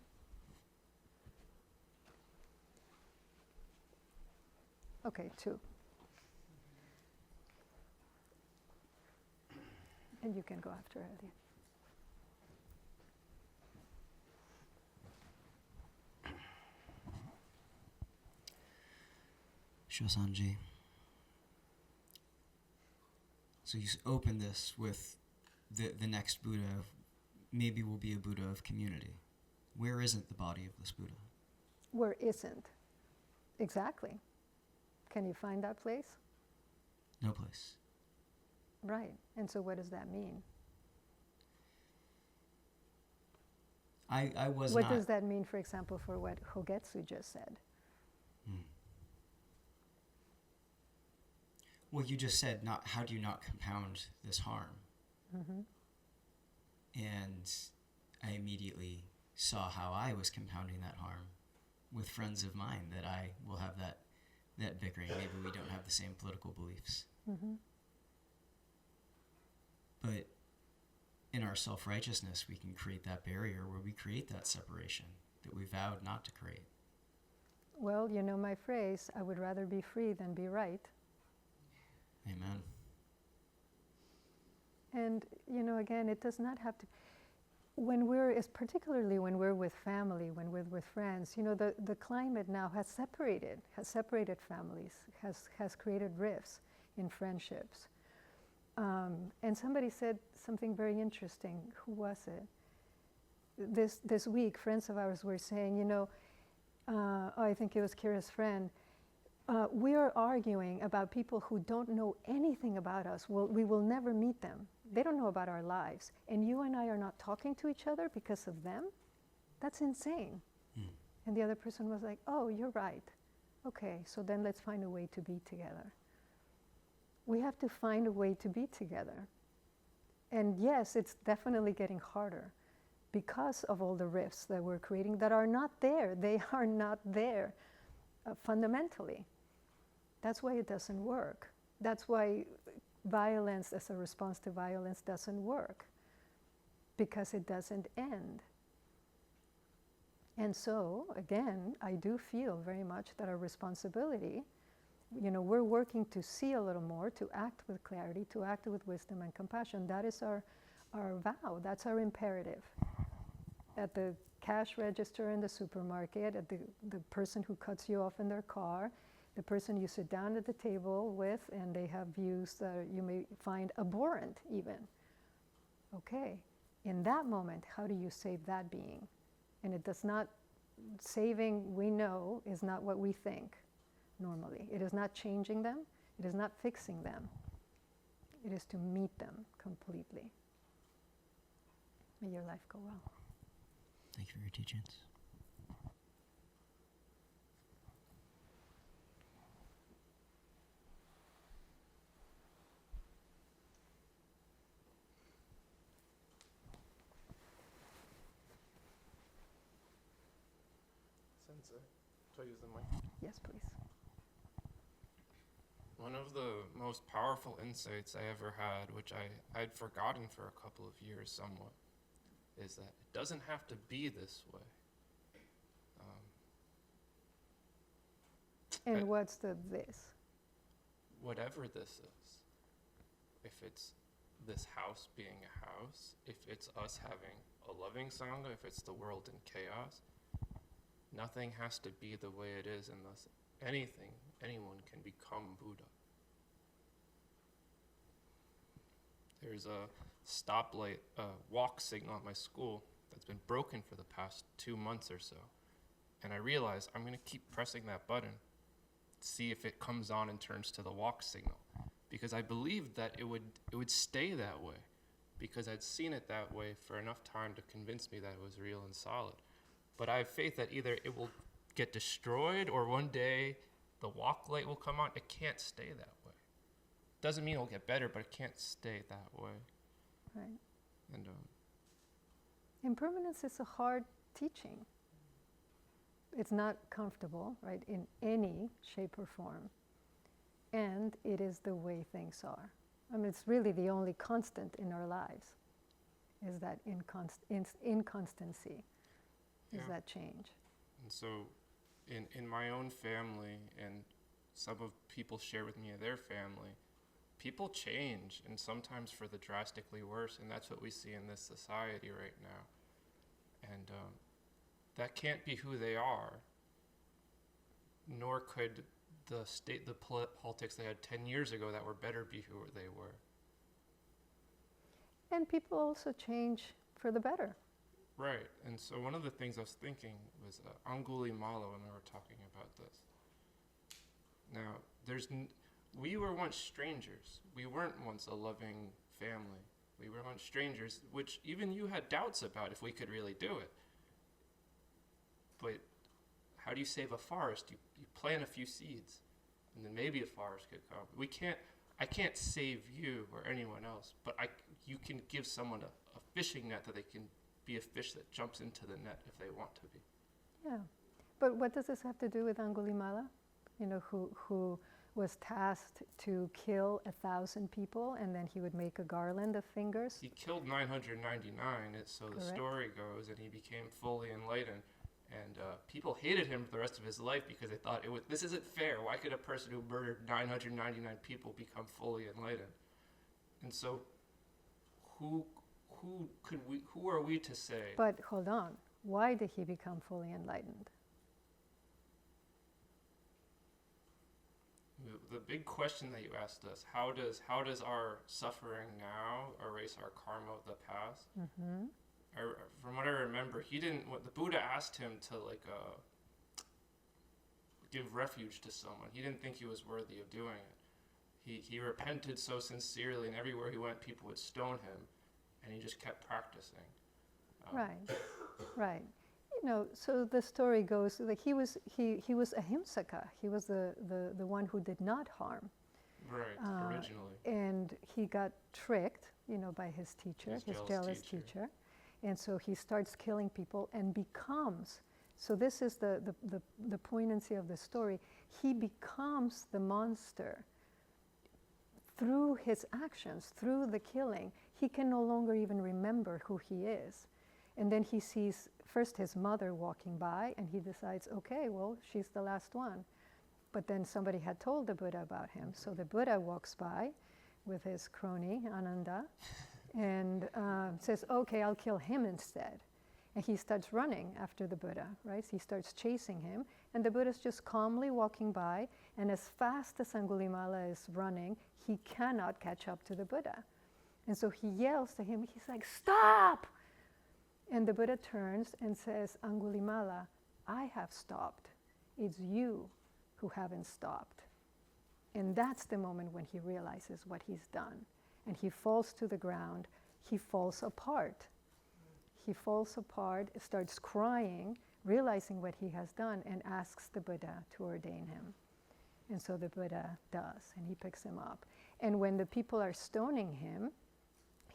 Okay, 2. And you can go after Eddie. Shosanji. So you open this with the next Buddha maybe will be a Buddha of community. Where isn't the body of this Buddha? Where isn't? Exactly. Can you find that place? No place. Right. And so what does that mean? I was what not... does that mean, for example, for what Hogetsu just said? Well, you just said, how do you not compound this harm? Mm-hmm. And I immediately saw how I was compounding that harm with friends of mine, that I will have that bickering. Maybe we don't have the same political beliefs. Mm-hmm. But in our self-righteousness, we can create that barrier where we create that separation that we vowed not to create. Well, you know my phrase, I would rather be free than be right. Amen. And, again, it does not have to... particularly when we're with family, when we're with friends, the climate now has separated families, has created rifts in friendships. And somebody said something very interesting. Who was it? This week, friends of ours were saying, I think it was Kira's friend, we are arguing about people who don't know anything about us. We will never meet them. They don't know about our lives. And you and I are not talking to each other because of them? That's insane. And the other person was like, oh, you're right. Okay, so then let's find a way to be together. We have to find a way to be together. And yes, it's definitely getting harder because of all the rifts that we're creating that are not there. They are not there fundamentally. That's why it doesn't work. That's why violence as a response to violence doesn't work, because it doesn't end. And so, again, I do feel very much that our responsibility, we're working to see a little more, to act with clarity, to act with wisdom and compassion. That is our vow, that's our imperative. At the cash register in the supermarket, at the person who cuts you off in their car, the person you sit down at the table with and they have views that you may find abhorrent even. Okay, in that moment, how do you save that being? And it does not, saving, we know, is not what we think normally. It is not changing them, it is not fixing them. It is to meet them completely. May your life go well. Thank you for your teachings. Sensei, do I use the mic? Yes, please. One of the most powerful insights I ever had, which I'd forgotten for a couple of years somewhat, is that it doesn't have to be this way. And what's the this? Whatever this is. If it's this house being a house, if it's us having a loving Sangha, if it's the world in chaos, nothing has to be the way it is, and thus anyone can become Buddha. There's a stoplight walk signal at my school that's been broken for the past 2 months or so. And I realized I'm going to keep pressing that button, see if it comes on and turns to the walk signal. Because I believed that it would stay that way, because I'd seen it that way for enough time to convince me that it was real and solid. But I have faith that either it will get destroyed or one day the walk light will come on. It can't stay that way. Doesn't mean it'll get better, but it can't stay that way. Right. And Impermanence is a hard teaching. It's not comfortable, right, in any shape or form. And it is the way things are. I mean, it's really the only constant in our lives, is that inconstancy, is that change. And so in my own family, and some of people share with me of their family, people change, and sometimes for the drastically worse, and that's what we see in this society right now. And that can't be who they are, nor could the politics they had 10 years ago that were better be who they were. And people also change for the better. Right, and so one of the things I was thinking was Angulimala when we were talking about this. Now, we were once strangers. We weren't once a loving family. We were once strangers, which even you had doubts about if we could really do it. But how do you save a forest? You plant a few seeds, and then maybe a forest could come. I can't save you or anyone else, but you can give someone a fishing net that they can be a fish that jumps into the net if they want to be. Yeah, but what does this have to do with Angulimala? Who was tasked to kill 1,000 people, and then he would make a garland of fingers? He killed 999, so the story goes, and he became fully enlightened. And people hated him for the rest of his life because they thought this isn't fair. Why could a person who murdered 999 people become fully enlightened? And so, who are we to say? But hold on, why did he become fully enlightened? The big question that you asked us: how does our suffering now erase our karma of the past? Mm-hmm. From what I remember, the Buddha asked him to give refuge to someone. He didn't think he was worthy of doing it. He repented so sincerely, and everywhere he went, people would stone him, and he just kept practicing. Right. So the story goes like he was ahimsaka. He was the one who did not harm. Right, originally. And he got tricked, by his teacher, his jealous teacher. And so he starts killing people and becomes, so this is the poignancy of the story, he becomes the monster. Through his actions, through the killing, he can no longer even remember who he is. And then he sees first his mother walking by, and he decides, okay, well, she's the last one. But then somebody had told the Buddha about him. So the Buddha walks by with his crony, Ananda, and says, okay, I'll kill him instead. And he starts running after the Buddha, right? He starts chasing him, and the Buddha's just calmly walking by, and as fast as Angulimala is running, he cannot catch up to the Buddha. And so he yells to him, he's like, stop! And the Buddha turns and says, Angulimala, I have stopped. It's you who haven't stopped. And that's the moment when he realizes what he's done. And he falls to the ground. He falls apart. He falls apart, starts crying, realizing what he has done, and asks the Buddha to ordain him. And so the Buddha does, and he picks him up. And when the people are stoning him,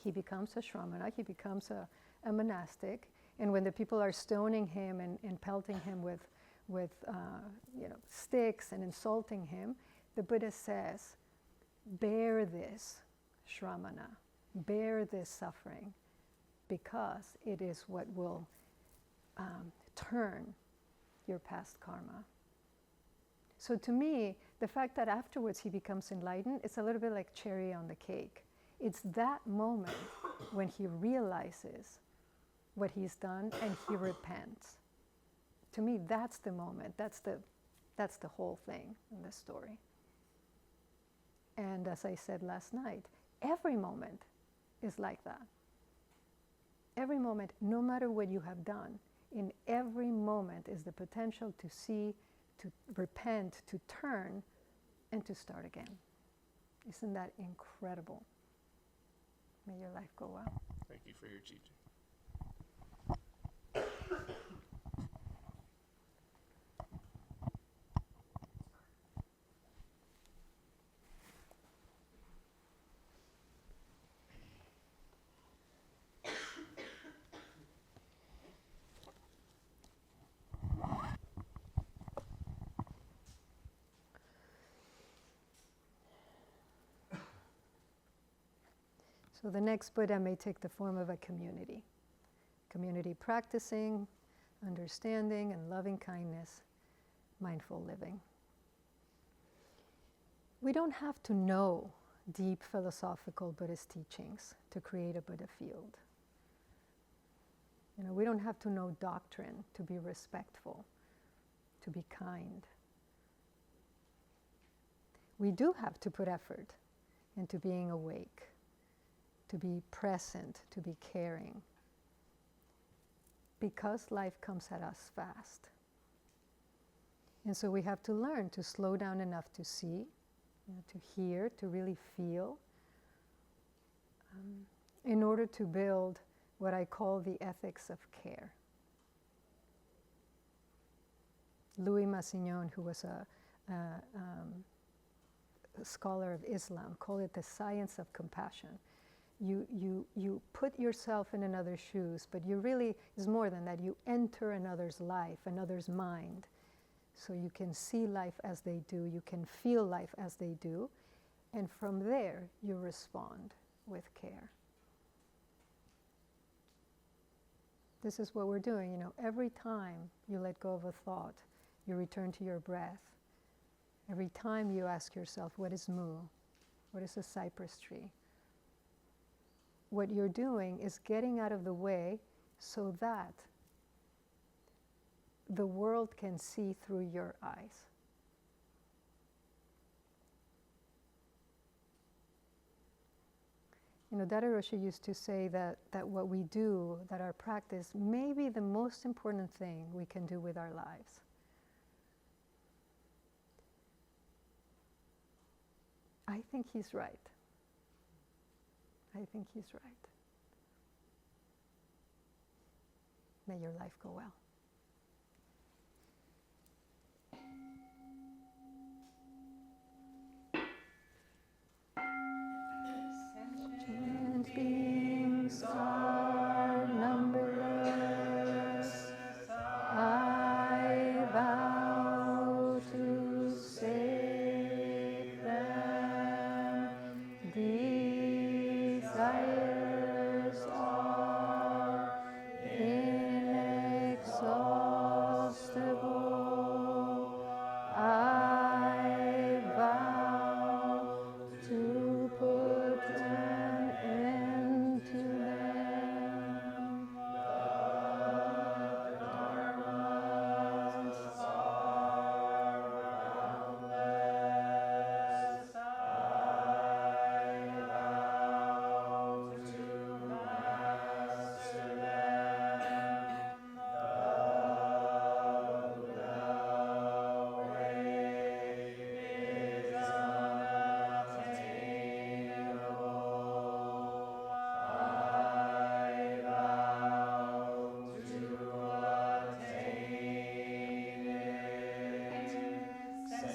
he becomes a shramana, he becomes a monastic. And when the people are stoning him and pelting him with sticks and insulting him, the Buddha says, bear this, shramana, bear this suffering, because it is what will turn your past karma. So to me, the fact that afterwards he becomes enlightened, it's a little bit like cherry on the cake. It's that moment when he realizes what he's done and he repents. To me, that's the moment. That's the whole thing in the story. And as I said last night, every moment is like that. Every moment, no matter what you have done, in every moment is the potential to see, to repent, to turn, and to start again. Isn't that incredible? May your life go well. Thank you for your teaching. So the next Buddha may take the form of a community. Community practicing, understanding, and loving kindness, mindful living. We don't have to know deep philosophical Buddhist teachings to create a Buddha field. We don't have to know doctrine to be respectful, to be kind. We do have to put effort into being awake, to be present, to be caring, because life comes at us fast. And so we have to learn to slow down enough to see, to hear, to really feel, in order to build what I call the ethics of care. Louis Massignon, who was a scholar of Islam, called it the science of compassion. You put yourself in another's shoes, but you really, is more than that. You enter another's life, another's mind, so you can see life as they do, you can feel life as they do, and from there you respond with care. This is what we're doing, every time you let go of a thought, you return to your breath. Every time you ask yourself, what is mu? What is a cypress tree? What you're doing is getting out of the way so that the world can see through your eyes. Dada Roshi used to say that what we do, that our practice, may be the most important thing we can do with our lives. I think he's right. I think he's right. May your life go well.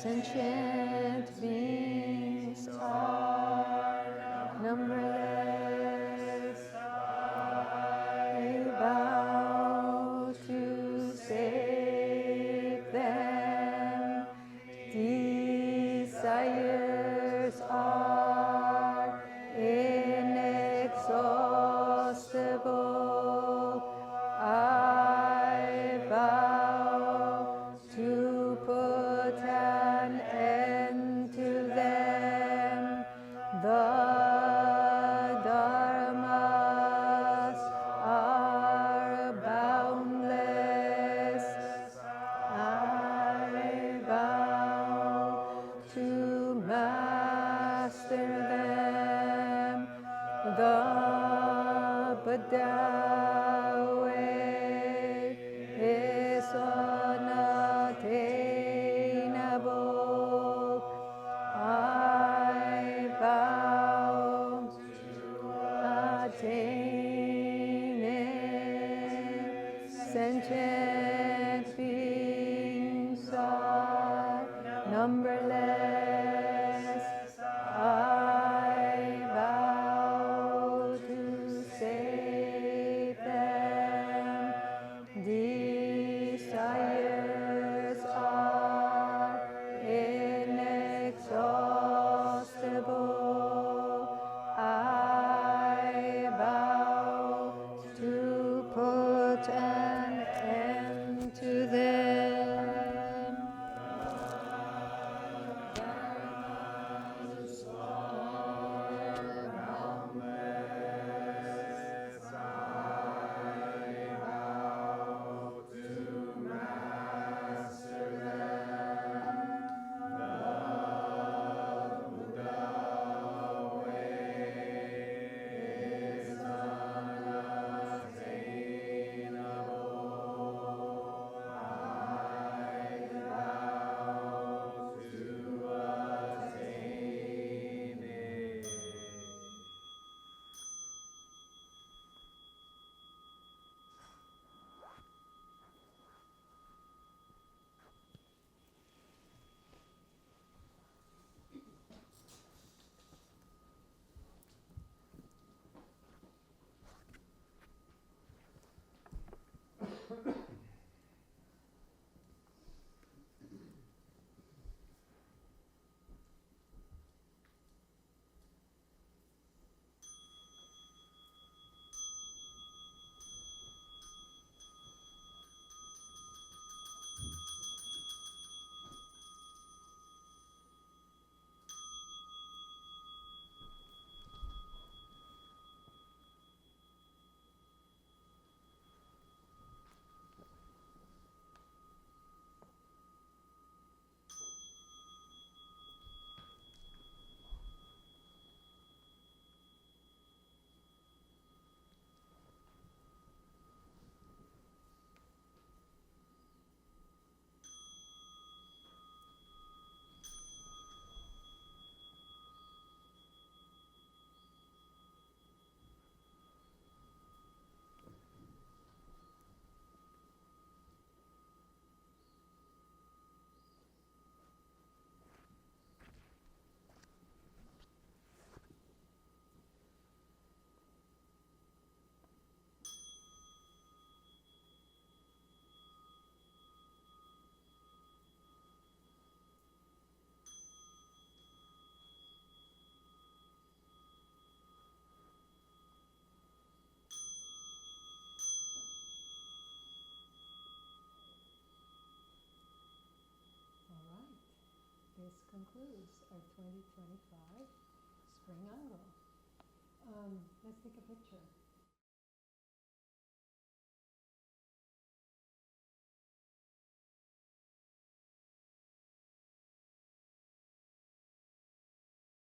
Sentient beings are numberless. I vow to save them. Desires are inexhaustible. I vow to put an end to them. The dharmas are boundless. I vow to master them. The Buddha way is unattainable. I vow to attain it. Sentient beings are numberless. I vow to save them. Desires are inexhaustible. I vow to put an end to them. Dharmas are boundless. I vow to master them. The Buddha way is unattainable. I vow to attain it. All right, this concludes our 2025 Spring Ango. Let's take a picture.